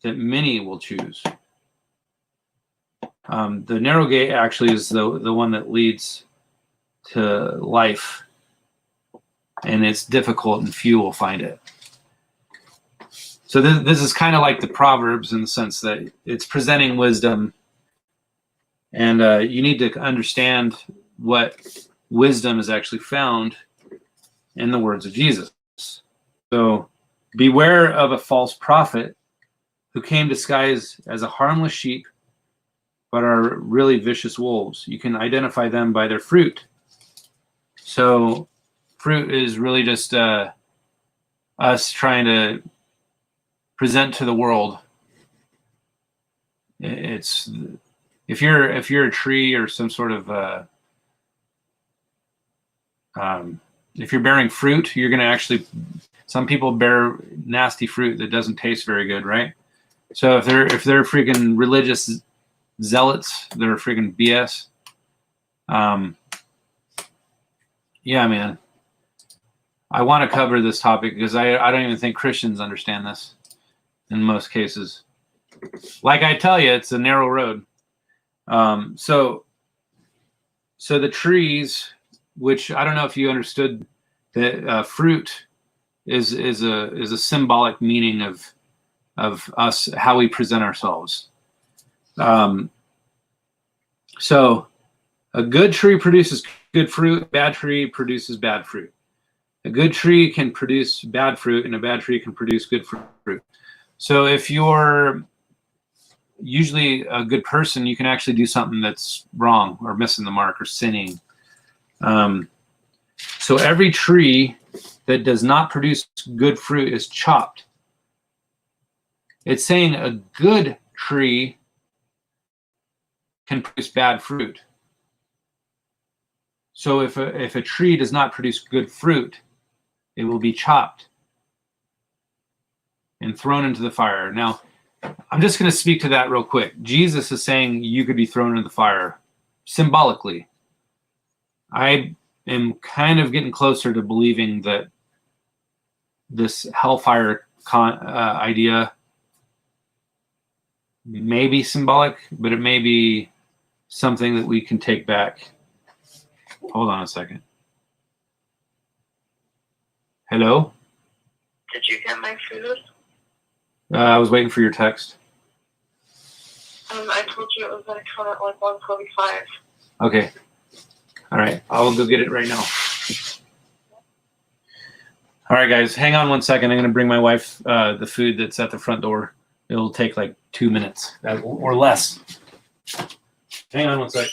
that many will choose. The narrow gate actually is the one that leads to life. And it's difficult and few will find it. So this is kind of like the Proverbs in the sense that it's presenting wisdom. And you need to understand what wisdom is actually found in the words of Jesus. So beware of a false prophet who came disguised as a harmless sheep, but are really vicious wolves. You can identify them by their fruit. So fruit is really just us trying to present to the world. It's if you're a tree or some sort of if you're bearing fruit, you're going to actually, some people bear nasty fruit that doesn't taste very good, right? So if they're freaking religious zealots, they're freaking BS. Yeah, man. I want to cover this topic because I don't even think Christians understand this in most cases. Like I tell you, it's a narrow road. So the trees, which I don't know if you understood that fruit is a symbolic meaning of us, how we present ourselves. So a good tree produces good fruit, a bad tree produces bad fruit. A good tree can produce bad fruit, and a bad tree can produce good fruit. So if you're usually a good person, you can actually do something that's wrong or missing the mark or sinning. So every tree that does not produce good fruit is chopped. It's saying a good tree can produce bad fruit. So if a tree does not produce good fruit, it will be chopped and thrown into the fire. Now, I'm just going to speak to that real quick. Jesus is saying you could be thrown into the fire symbolically. I am kind of getting closer to believing that this hellfire idea may be symbolic, but it may be something that we can take back. Hold on a second. Hello? Did you get my food? I was waiting for your text. I told you it was going to come at like 1:45. Okay. All right. I'll go get it right now. All right, guys. Hang on one second. I'm going to bring my wife the food that's at the front door. It'll take like 2 minutes or less. Hang on one sec.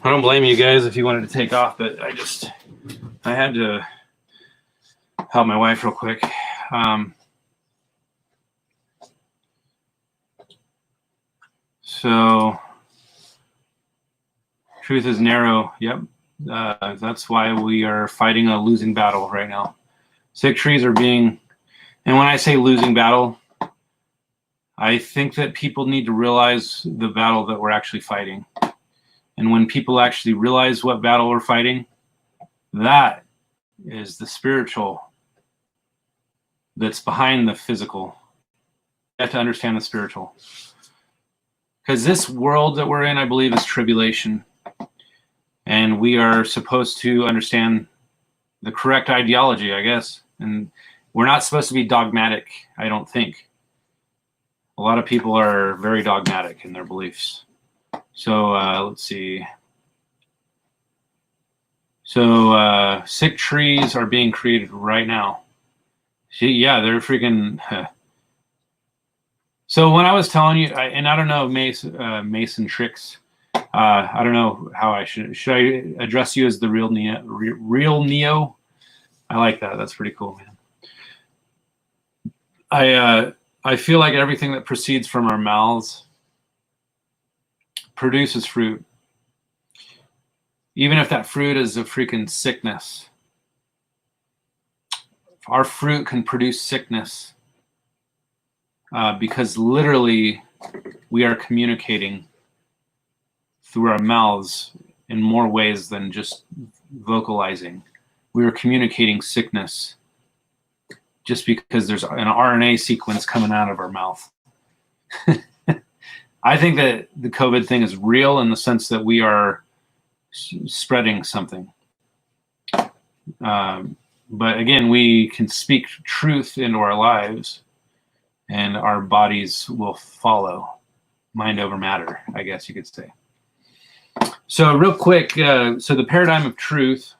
I don't blame you guys if you wanted to take off, but I had to help my wife real quick. So truth is narrow. Yep. That's why we are fighting a losing battle right now. Sick trees are being, and when I say losing battle, I think that people need to realize the battle that we're actually fighting. And when people actually realize what battle we're fighting, that is the spiritual that's behind the physical. You have to understand the spiritual. Because this world that we're in, I believe, is tribulation. And we are supposed to understand the correct ideology, I guess. And we're not supposed to be dogmatic, I don't think. A lot of people are very dogmatic in their beliefs. So let's see. So sick trees are being created right now. See, yeah, they're freaking. So when I was telling you, and I don't know Mason tricks. I don't know how I should I address you as the real Neo? Real Neo. I like that. That's pretty cool, man. I feel like everything that proceeds from our mouths produces fruit. Even if that fruit is a freaking sickness. Our fruit can produce sickness because literally we are communicating through our mouths in more ways than just vocalizing. We are communicating sickness just because there's an RNA sequence coming out of our mouth. I think that the COVID thing is real in the sense that we are spreading something. But again, we can speak truth into our lives, and our bodies will follow. Mind over matter, I guess you could say. So real quick, so the paradigm of truth.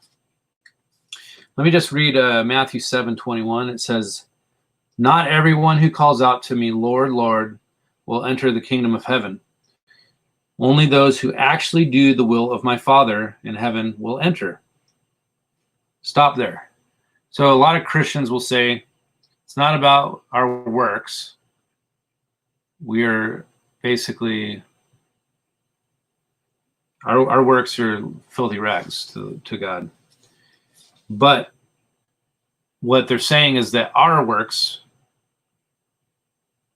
Let me just read Matthew 7:21. It says, "Not everyone who calls out to me, Lord, Lord, will enter the kingdom of heaven. Only those who actually do the will of my Father in heaven will enter." Stop there. So a lot of Christians will say, it's not about our works. We are basically, our works are filthy rags to God. But what they're saying is that our works,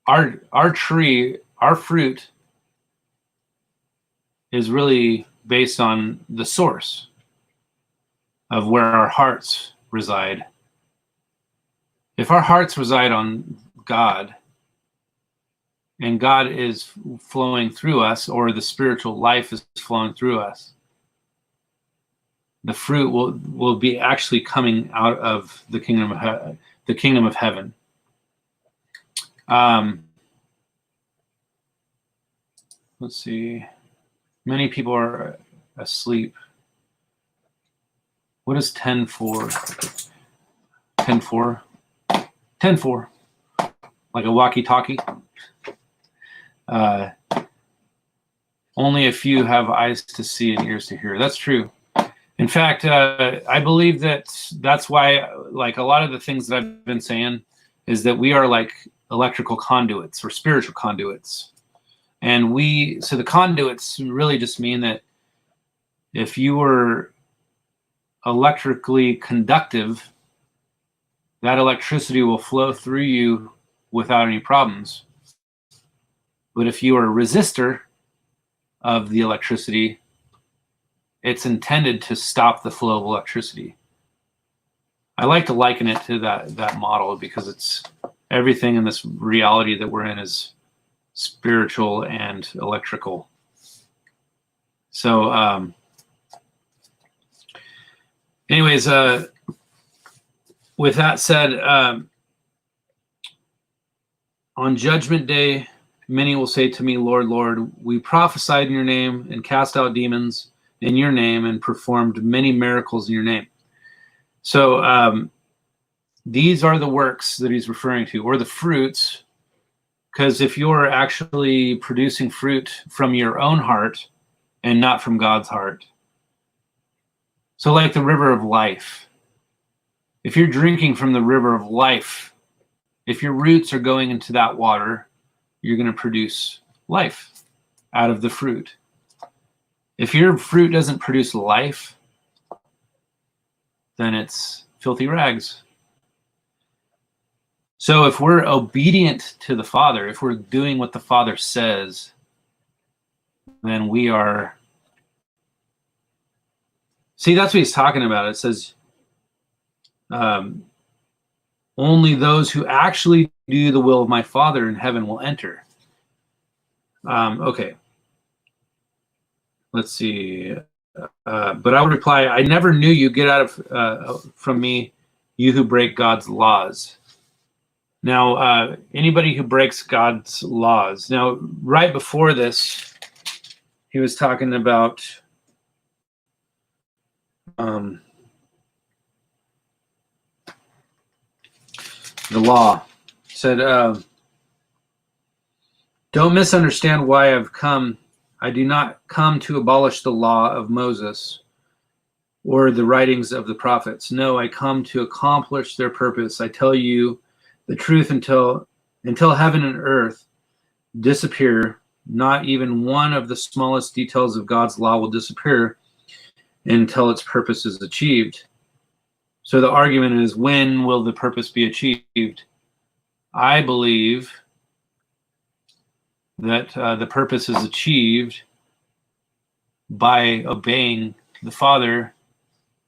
our tree, our fruit is really based on the source of where our hearts reside. If our hearts reside on God, and God is flowing through us, or the spiritual life is flowing through us, the fruit will be actually coming out of the kingdom of heaven. Let's see. Many people are asleep. What is 10-4? 10-4? 10-4. Like a walkie-talkie. Only a few have eyes to see and ears to hear. That's true. In fact, I believe that's why, like a lot of the things that I've been saying, is that we are like electrical conduits or spiritual conduits. And so the conduits really just mean that if you were electrically conductive, that electricity will flow through you without any problems. But if you are a resistor of the electricity, it's intended to stop the flow of electricity. I like to liken it to that model because it's everything in this reality that we're in is spiritual and electrical. So anyways, with that said, on Judgment Day, many will say to me, Lord, Lord, we prophesied in your name and cast out demons in your name and performed many miracles in your name. So these are the works that he's referring to, or the fruits, because if you're actually producing fruit from your own heart and not from God's heart. So like the river of life, if you're drinking from the river of life, if your roots are going into that water, you're going to produce life out of the fruit. If your fruit doesn't produce life, then it's filthy rags. So if we're obedient to the Father, if we're doing what the Father says, then we are. See, that's what he's talking about. It says, only those who actually do the will of my Father in heaven will enter. Okay. Let's see. But I would reply, I never knew you. Get out of from me, you who break God's laws. Now, anybody who breaks God's laws. Now, right before this, he was talking about the law. He said, don't misunderstand why I've come. I do not come to abolish the law of Moses or the writings of the prophets. No, I come to accomplish their purpose. I tell you the truth, until heaven and earth disappear, not even one of the smallest details of God's law will disappear until its purpose is achieved. So the argument is, when will the purpose be achieved? I believe that the purpose is achieved by obeying the Father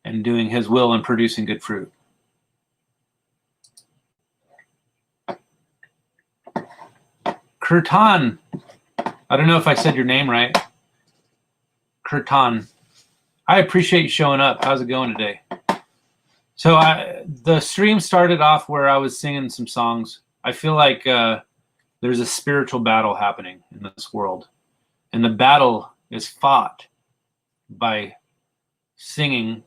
and doing his will and producing good fruit. Kirtan. I don't know if I said your name right. Kirtan. I appreciate you showing up. How's it going today? So the stream started off where I was singing some songs. I feel like there's a spiritual battle happening in this world. And the battle is fought by singing.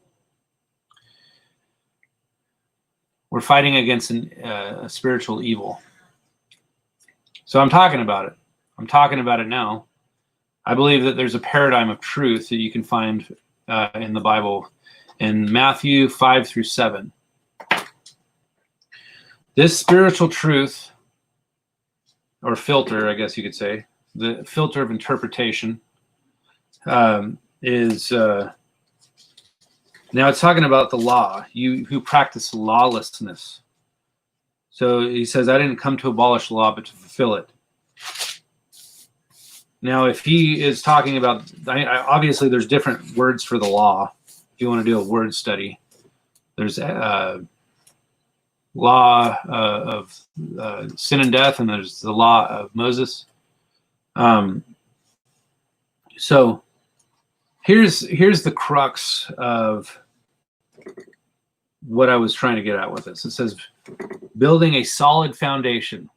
We're fighting against a spiritual evil. So I'm talking about it. I'm talking about it now. I believe that there's a paradigm of truth that you can find in the Bible in Matthew 5 through 7. This spiritual truth, or filter, I guess you could say, the filter of interpretation, is now it's talking about the law, you who practice lawlessness. So he says, I didn't come to abolish the law, but to fulfill it. Now, if he is talking about, obviously there's different words for the law. If you want to do a word study, there's law of sin and death, and there's the law of Moses. So here's the crux of what I was trying to get at with this. It says building a solid foundation.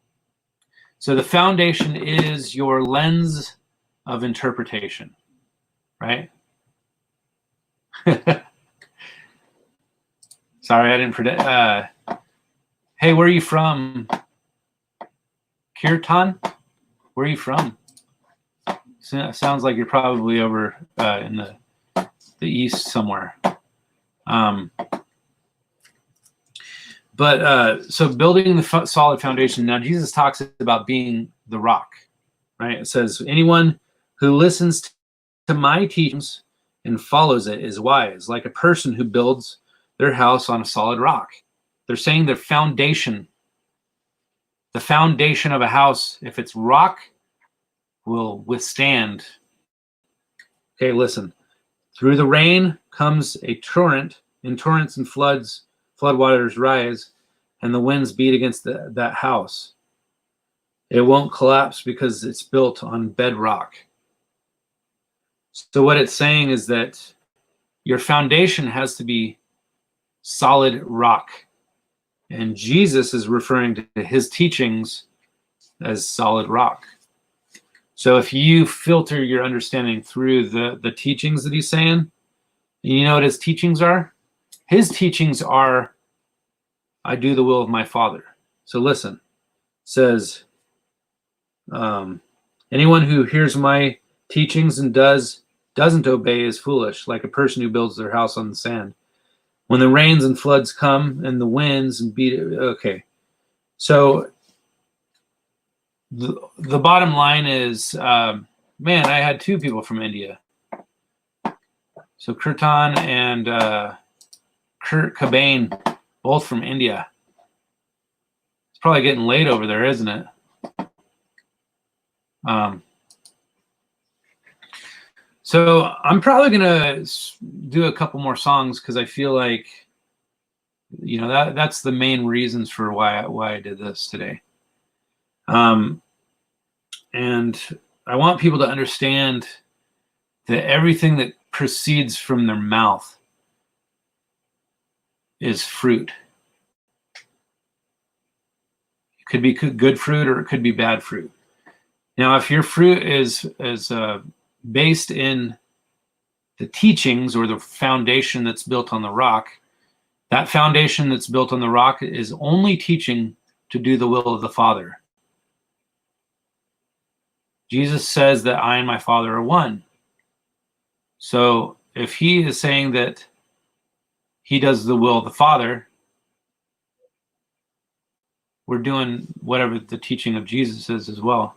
So the foundation is your lens of interpretation, right? Sorry, I didn't predict. Hey, where are you from? Kirtan? Where are you from? Sounds like you're probably over in the east somewhere. So building the solid foundation. Now, Jesus talks about being the rock, right? It says, anyone who listens to my teachings and follows it is wise, like a person who builds their house on a solid rock. They're saying the foundation of a house, if it's rock, will withstand. Okay, listen. Through the rain comes a torrent, and torrents and floodwaters rise, and the winds beat against that house. It won't collapse because it's built on bedrock. So what it's saying is that your foundation has to be solid rock. And Jesus is referring to his teachings as solid rock. So if you filter your understanding through the teachings that he's saying, you know what his teachings are? His teachings are, I do the will of my Father. So listen, it says, anyone who hears my teachings and doesn't obey is foolish, like a person who builds their house on the sand. When the rains and floods come and the winds and beat it. Okay. So the bottom line is, man, I had two people from India. So Kirtan and Kurt Cobain, both from India. It's probably getting late over there, isn't it? So I'm probably gonna do a couple more songs because I feel like, you know, that's the main reasons for why I did this today. And I want people to understand that everything that proceeds from their mouth is fruit. It could be good fruit or it could be bad fruit. Now, if your fruit is based in the teachings or the foundation that's built on the rock, that foundation that's built on the rock is only teaching to do the will of the Father. Jesus says that I and my Father are one. So if he is saying that he does the will of the Father, we're doing whatever the teaching of Jesus is as well.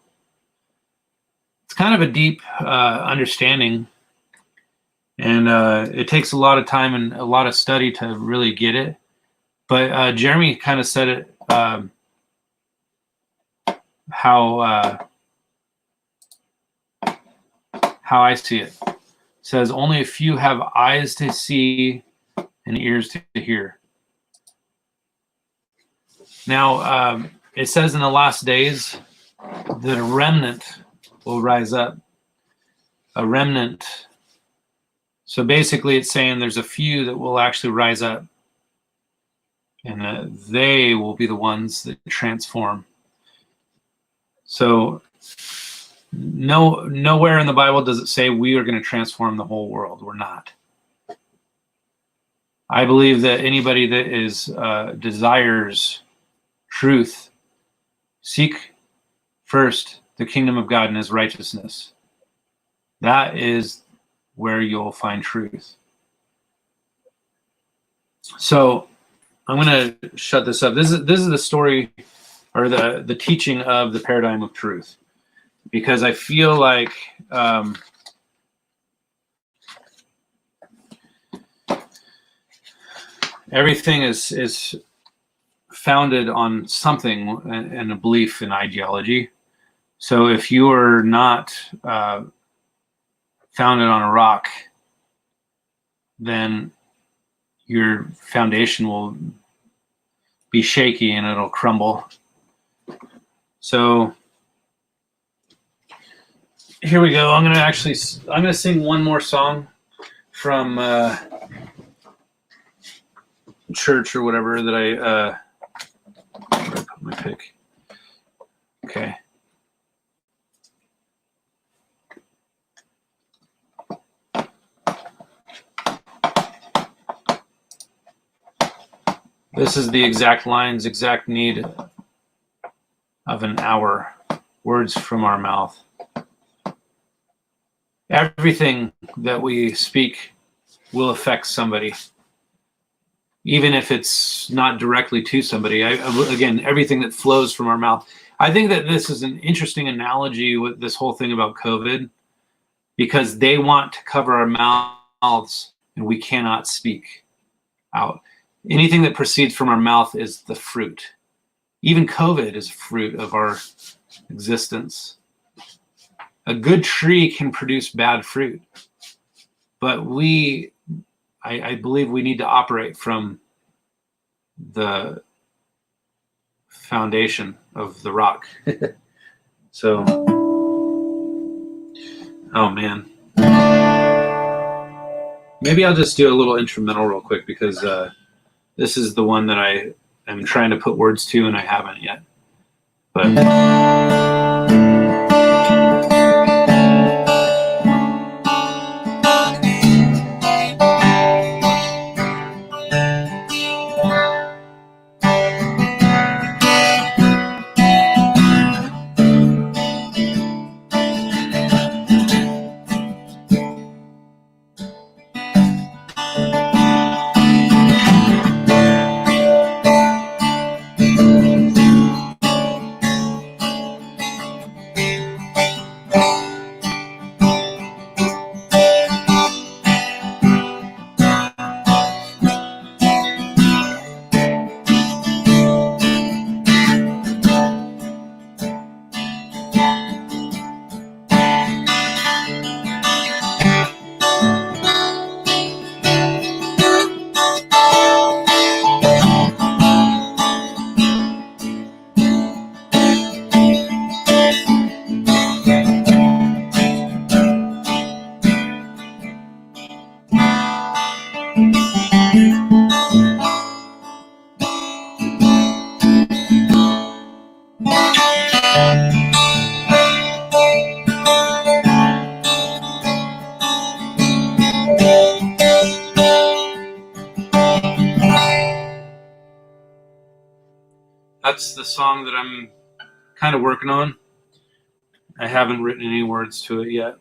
It's kind of a deep understanding, and it takes a lot of time and a lot of study to really get it. But Jeremy kind of said it how I see it. It says only a few have eyes to see and ears to hear. Now, it says in the last days that a remnant will rise up. A remnant. So basically it's saying there's a few that will actually rise up, and they will be the ones that transform. So nowhere in the Bible does it say we are going to transform the whole world. We're not. I believe that anybody that is desires truth, seek first the kingdom of God and his righteousness. That is where you'll find truth. So I'm going to shut this up. This is the story, or the teaching of the paradigm of truth, because I feel like everything is founded on something and a belief in ideology. So if you are not founded on a rock, then your foundation will be shaky and it'll crumble. So here we go. I'm gonna sing one more song from church or whatever that I put my pick. Okay. This is the exact lines, exact need of an hour. Words from our mouth. Everything that we speak will affect somebody, even if it's not directly to somebody. Again, everything that flows from our mouth. I think that this is an interesting analogy with this whole thing about COVID, because they want to cover our mouths and we cannot speak out. Anything that proceeds from our mouth is the fruit. Even COVID is fruit of our existence. A good tree can produce bad fruit, but I believe we need to operate from the foundation of the rock. So, oh man. Maybe I'll just do a little instrumental real quick, because this is the one that I am trying to put words to and I haven't yet. But that's the song that I'm kind of working on. I haven't written any words to it yet.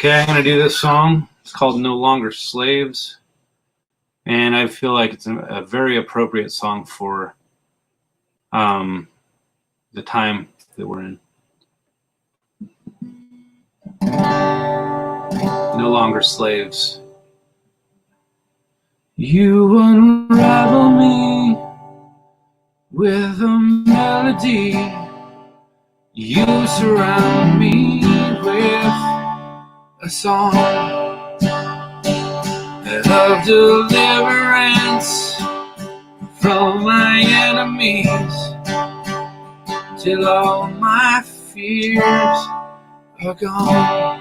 Okay, I'm going to do this song. It's called No Longer Slaves. And I feel like it's a very appropriate song for the time that we're in. No longer slaves. You unravel me with a melody. You surround me with a song of deliverance from my enemies, till all my fears are gone.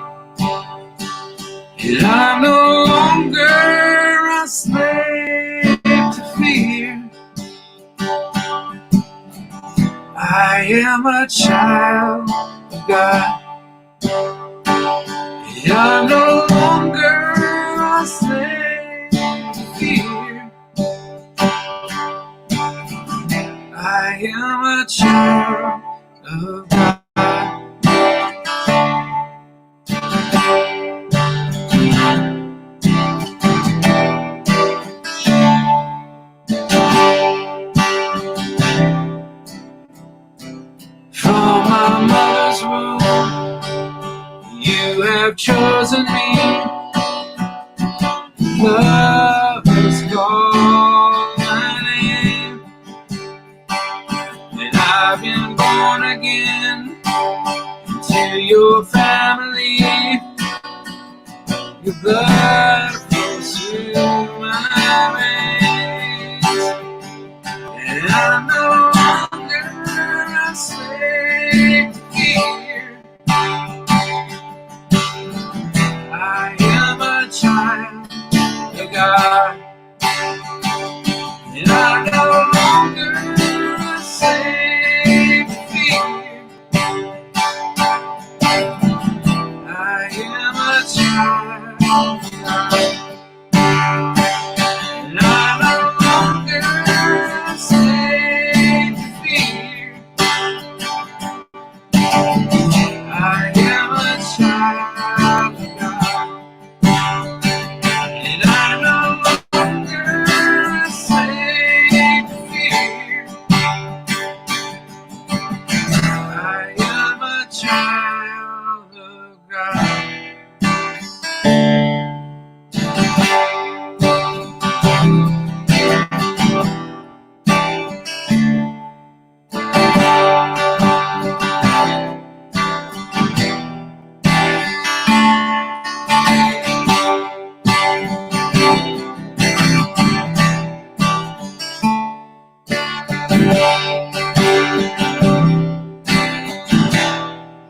And I'm no longer a slave to fear. I am a child of God. And I'm no longer a slave to fear. I am a child of God. From my mother's womb, you have chosen me. Love has called my name, and I've been born again into your family. Your blood flows through my veins, and I'm no longer a slave to fear. I am a child of God, and I'm no longer a slave to fear. I am a child of God, and I'm no longer a slave to fear. I am a child of God, and I'm no longer a slave to fear. I am a child of God.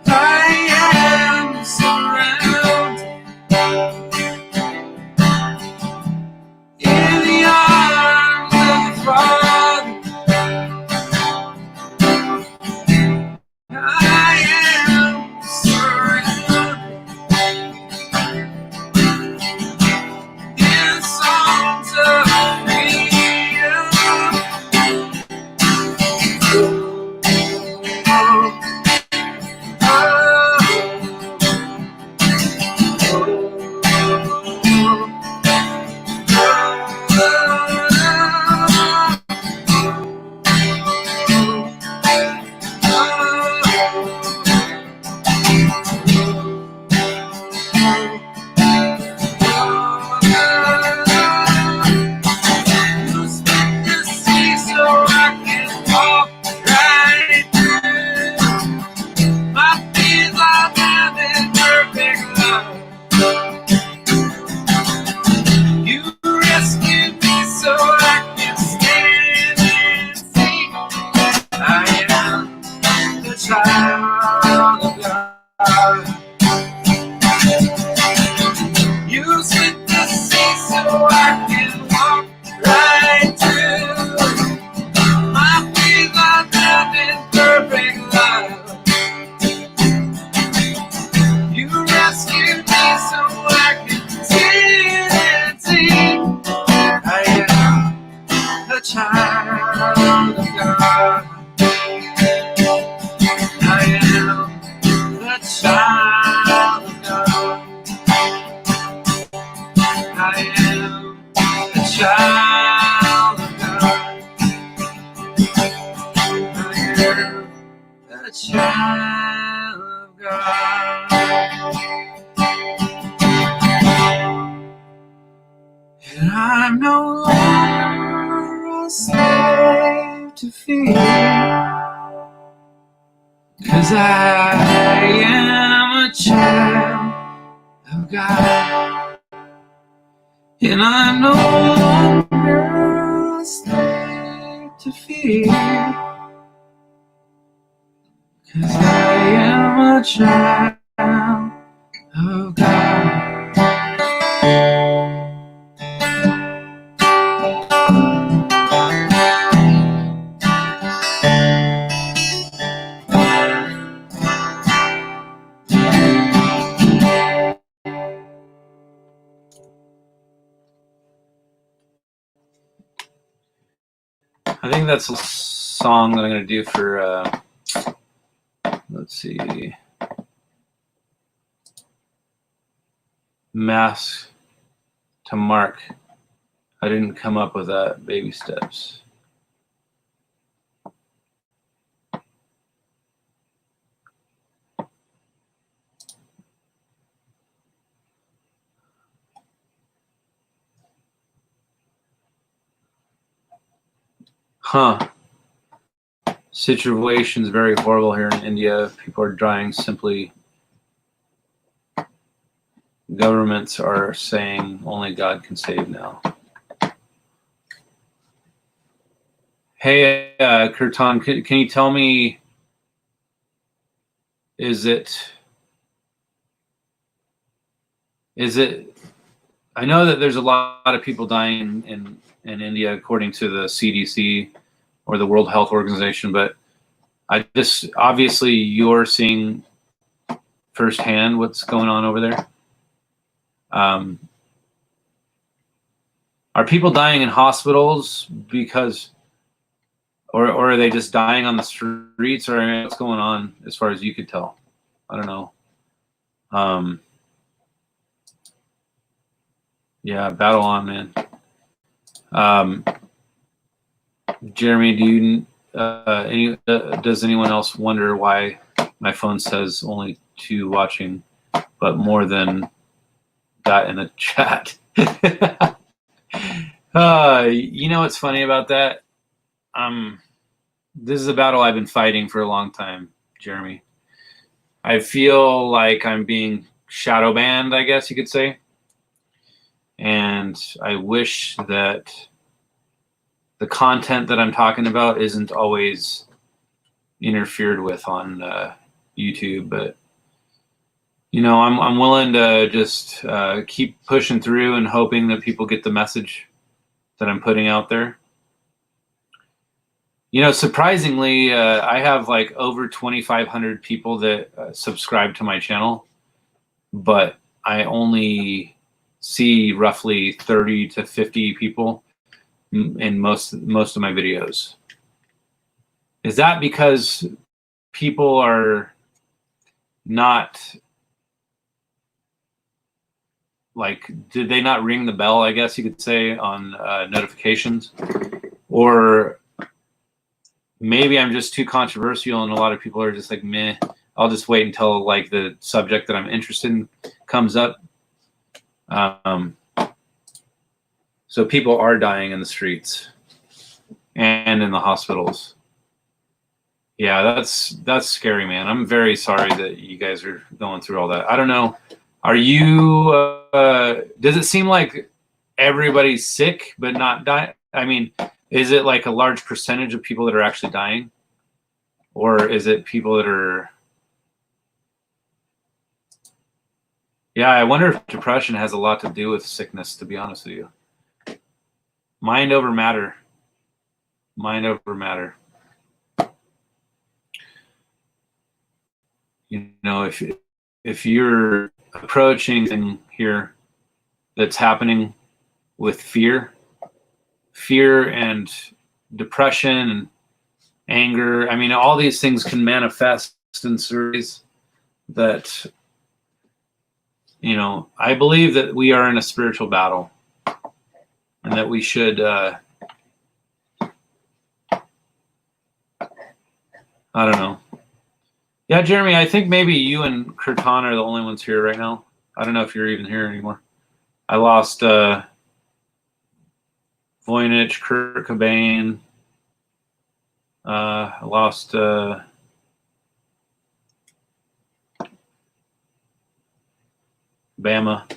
I am surrounded in the arms of the Father. I am surrounded in songs of freedom. Child of God, you split the sea so I can walk right through. My feet are bound in perfect love. You rescued me so I can sing and sing. I am a child of God. I am the child. a child of God. And I'm no longer a slave to fear, 'cause I am a child of God. And I'm no longer a slave to fear, 'cause I am a child of God. I think that's a song that I'm going to do for, let's see, Mask to Mark. I didn't come up with that. Baby steps. Huh. Situation's very horrible here in India. People are dying simply. Governments are saying only God can save now. Hey, Kirtan, can you tell me, is it, I know that there's a lot of people dying in India according to the CDC or the World Health Organization, but I just, obviously you're seeing firsthand what's going on over there. Are people dying in hospitals because, or are they just dying on the streets, or what's going on as far as you could tell? I don't know. Yeah, battle on, man. Jeremy, do you does anyone else wonder why my phone says only 2 watching, but more than that in the chat? You know what's funny about that? This is a battle I've been fighting for a long time, Jeremy. I feel like I'm being shadow banned, I guess you could say. And I wish that the content that I'm talking about isn't always interfered with on YouTube, but you know, I'm willing to just keep pushing through and hoping that people get the message that I'm putting out there. You know, surprisingly, I have like over 2,500 people that subscribe to my channel, but I only see roughly 30 to 50 people in most of my videos. Is that because people are not, like, did they not ring the bell, I guess you could say, on notifications? Or maybe I'm just too controversial and a lot of people are just like, meh, I'll just wait until like the subject that I'm interested in comes up. So people are dying in the streets and in the hospitals. Yeah, that's scary, man. I'm very sorry that you guys are going through all that. I don't know. Are you, does it seem like everybody's sick but not dying? I mean, is it like a large percentage of people that are actually dying? Or is it people that are, yeah, I wonder if depression has a lot to do with sickness, to be honest with you. Mind over matter. Mind over matter. You know, if you're approaching anything here that's happening with fear and depression and anger, I mean, all these things can manifest in ways that, you know, I believe that we are in a spiritual battle and that we should, I don't know. Yeah, Jeremy, I think maybe you and Kurtan are the only ones here right now. I don't know if you're even here anymore. I lost Voynich, Kurt Cobain. I lost Bama.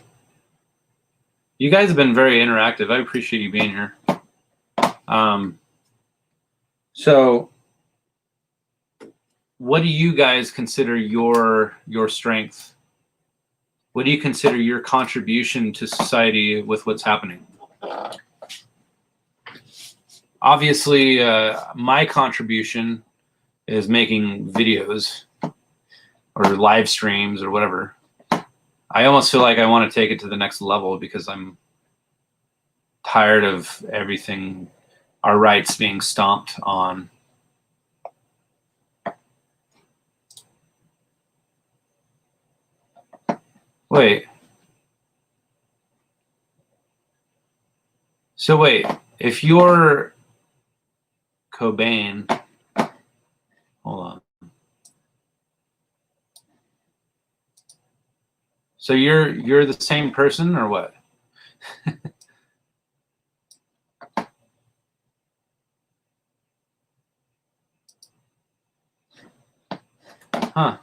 You guys have been very interactive. I appreciate you being here. So what do you guys consider your strength? What do you consider your contribution to society with what's happening? Obviously, my contribution is making videos or live streams or whatever. I almost feel like I want to take it to the next level because I'm tired of everything, our rights being stomped on. Wait. So wait, if you're Cobain, hold on. So you're the same person or what? Huh.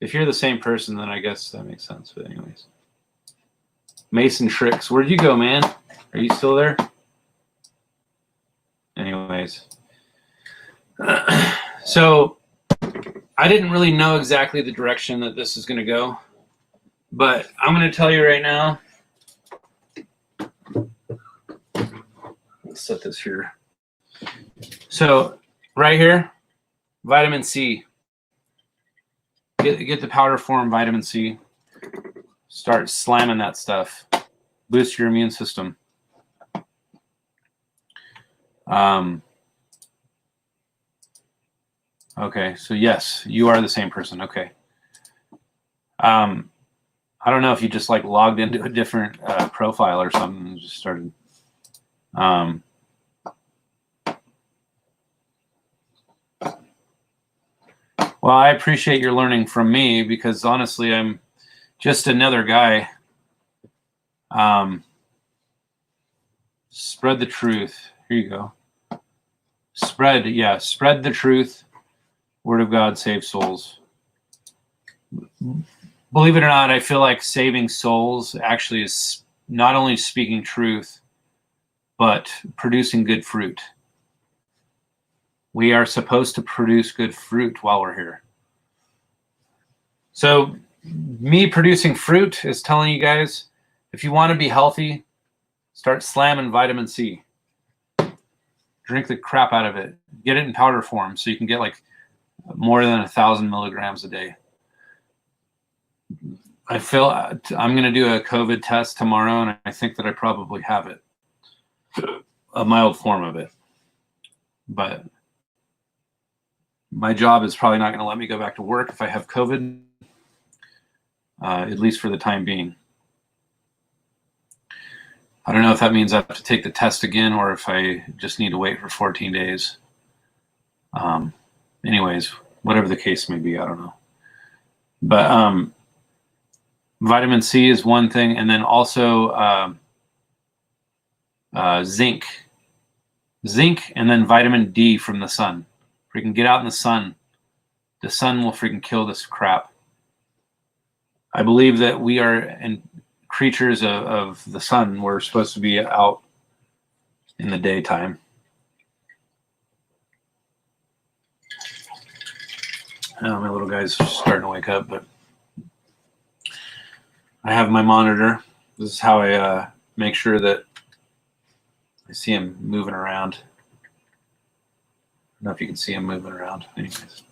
If you're the same person, then I guess that makes sense. But anyways. Mason Tricks, where'd you go, man? Are you still there? Anyways. So I didn't really know exactly the direction that this is going to go. But I'm going to tell you right now. Let's set this here. So right here, vitamin C. Get the powder form vitamin C. Start slamming that stuff. Boost your immune system. Okay, so yes, you are the same person. Okay. I don't know if you just like logged into a different profile or something and just started. Well, I appreciate your learning from me because honestly, I'm just another guy. Spread the truth. Here you go. Spread the truth. Word of God saves souls. Believe it or not, I feel like saving souls actually is not only speaking truth, but producing good fruit. We are supposed to produce good fruit while we're here. So me producing fruit is telling you guys, if you want to be healthy, start slamming vitamin C. Drink the crap out of it. Get it in powder form so you can get like more than 1,000 milligrams a day. I feel I'm going to do a COVID test tomorrow, and I think that I probably have it, a mild form of it. But my job is probably not going to let me go back to work if I have COVID, at least for the time being. I don't know if that means I have to take the test again or if I just need to wait for 14 days. Anyways, whatever the case may be, I don't know. But vitamin C is one thing, and then also zinc, and then vitamin D from the sun. Freaking get out in the sun. The sun will freaking kill this crap. I believe that we are creatures of the sun. We're supposed to be out in the daytime. Oh, my little guy's starting to wake up, but I have my monitor. This is how I make sure that I see him moving around. I don't know if you can see him moving around. Anyways.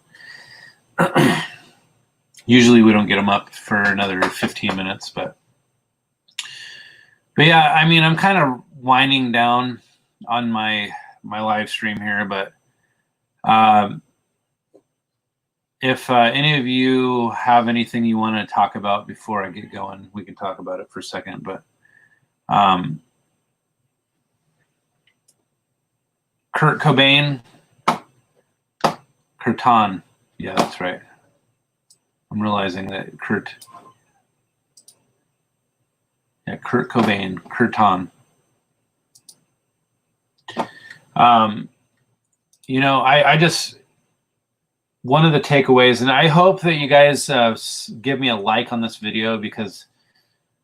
Usually we don't get him up for another 15 minutes, but yeah, I mean, I'm kind of winding down on my live stream here, but if any of you have anything you want to talk about before I get going, we can talk about it for a second. But Kurt Cobain, Kurtan, Yeah, that's right. I'm realizing that Kurt Cobain, Kurtan. You know, I just, one of the takeaways, and I hope that you guys give me a like on this video, because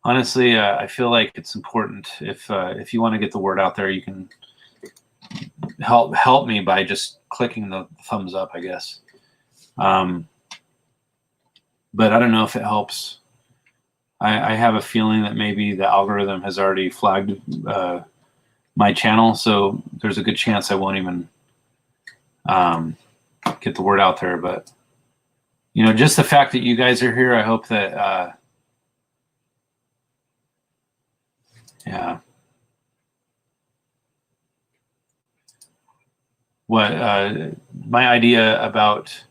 honestly, I feel like it's important. If you want to get the word out there, you can help me by just clicking the thumbs up, I guess. But I don't know if it helps. I have a feeling that maybe the algorithm has already flagged my channel, so there's a good chance I won't even get the word out there. But you know, just the fact that you guys are here, I hope that yeah, what my idea about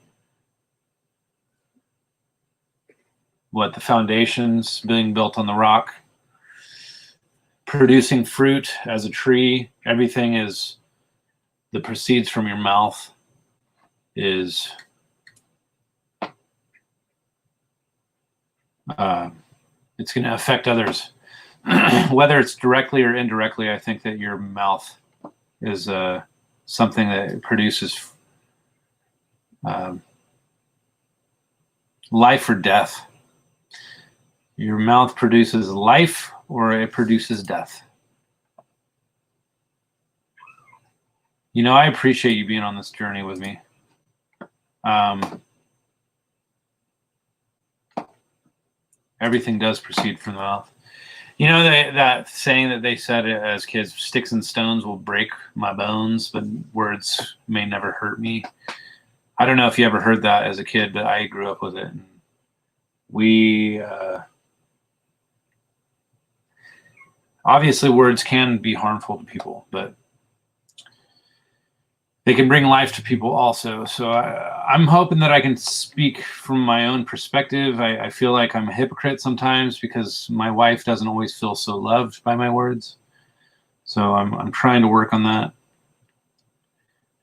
what the foundations being built on the rock, producing fruit as a tree, everything is the proceeds from your mouth is it's going to affect others, whether it's directly or indirectly. I think that your mouth is something that produces life or death. Your mouth produces life or it produces death. You know, I appreciate you being on this journey with me. Everything does proceed from the mouth. You know, that saying that they said as kids, sticks and stones will break my bones, but words may never hurt me. I don't know if you ever heard that as a kid, but I grew up with it. And we, obviously words can be harmful to people, but they can bring life to people also. So I'm hoping that I can speak from my own perspective. I feel like I'm a hypocrite sometimes because my wife doesn't always feel so loved by my words. So I'm trying to work on that.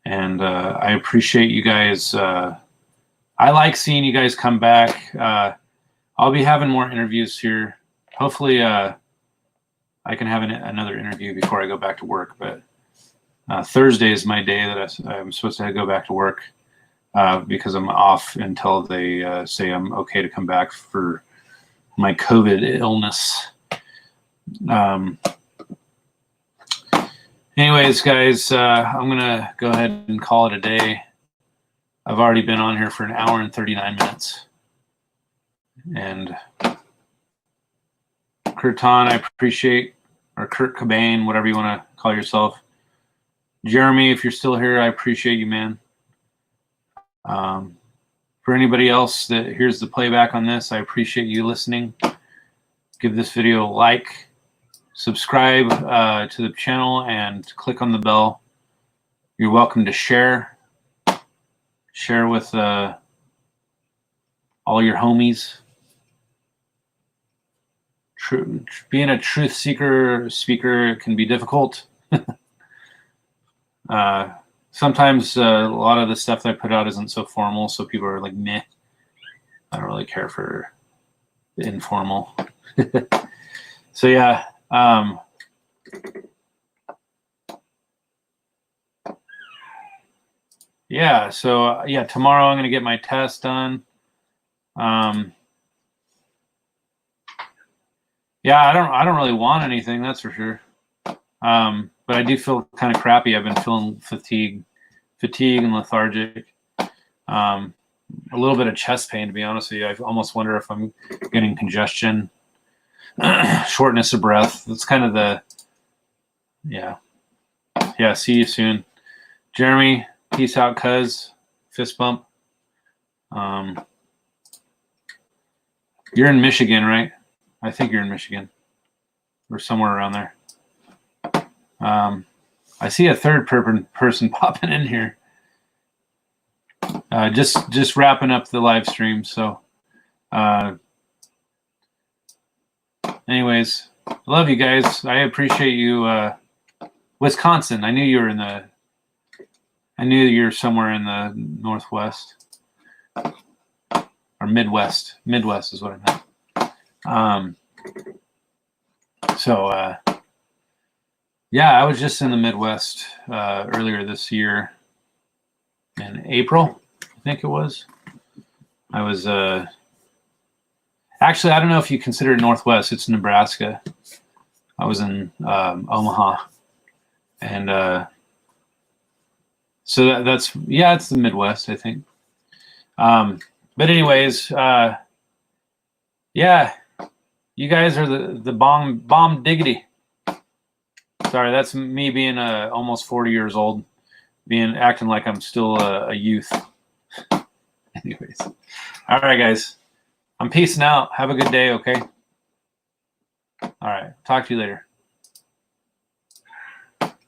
And I appreciate you guys. I like seeing you guys come back. I'll be having more interviews here. Hopefully I can have another interview before I go back to work. But Thursday is my day that I'm supposed to go back to work because I'm off until they say I'm okay to come back for my COVID illness. Anyways, guys, I'm going to go ahead and call it a day. I've already been on here for an hour and 39 minutes. And Kurtan, I appreciate, or Kurt Cobain, whatever you want to call yourself. Jeremy, if you're still here, I appreciate you, man. For anybody else that hears the playback on this, I appreciate you listening. Give this video a like, subscribe to the channel, and click on the bell. You're welcome to share. Share with all your homies. Being a truth speaker can be difficult. Sometimes a lot of the stuff that I put out isn't so formal, so people are like, meh. I don't really care for the informal. So yeah. Yeah, so yeah, tomorrow I'm gonna get my test done. Yeah, I don't really want anything, that's for sure. But I do feel kind of crappy. I've been feeling fatigue and lethargic. A little bit of chest pain, to be honest with you. I almost wonder if I'm getting congestion, shortness of breath. That's kind of the, yeah. Yeah, see you soon. Jeremy, peace out, cuz. Fist bump. You're in Michigan, right? I think you're in Michigan or somewhere around there. I see a third person popping in here. Just wrapping up the live stream. So, anyways, love you guys. I appreciate you. Wisconsin. I knew you were somewhere in the Northwest. or Midwest. Midwest is what I meant. Yeah, I was just in the Midwest earlier this year in April, I think it was. I was actually, I don't know if you consider it Northwest. It's Nebraska. I was in Omaha, and so that's it's the Midwest, I think. But anyways, yeah, you guys are the bomb diggity. Sorry, that's me being almost 40 years old, acting like I'm still a youth. Anyways, all right, guys, I'm peacing out. Have a good day, okay? All right, talk to you later.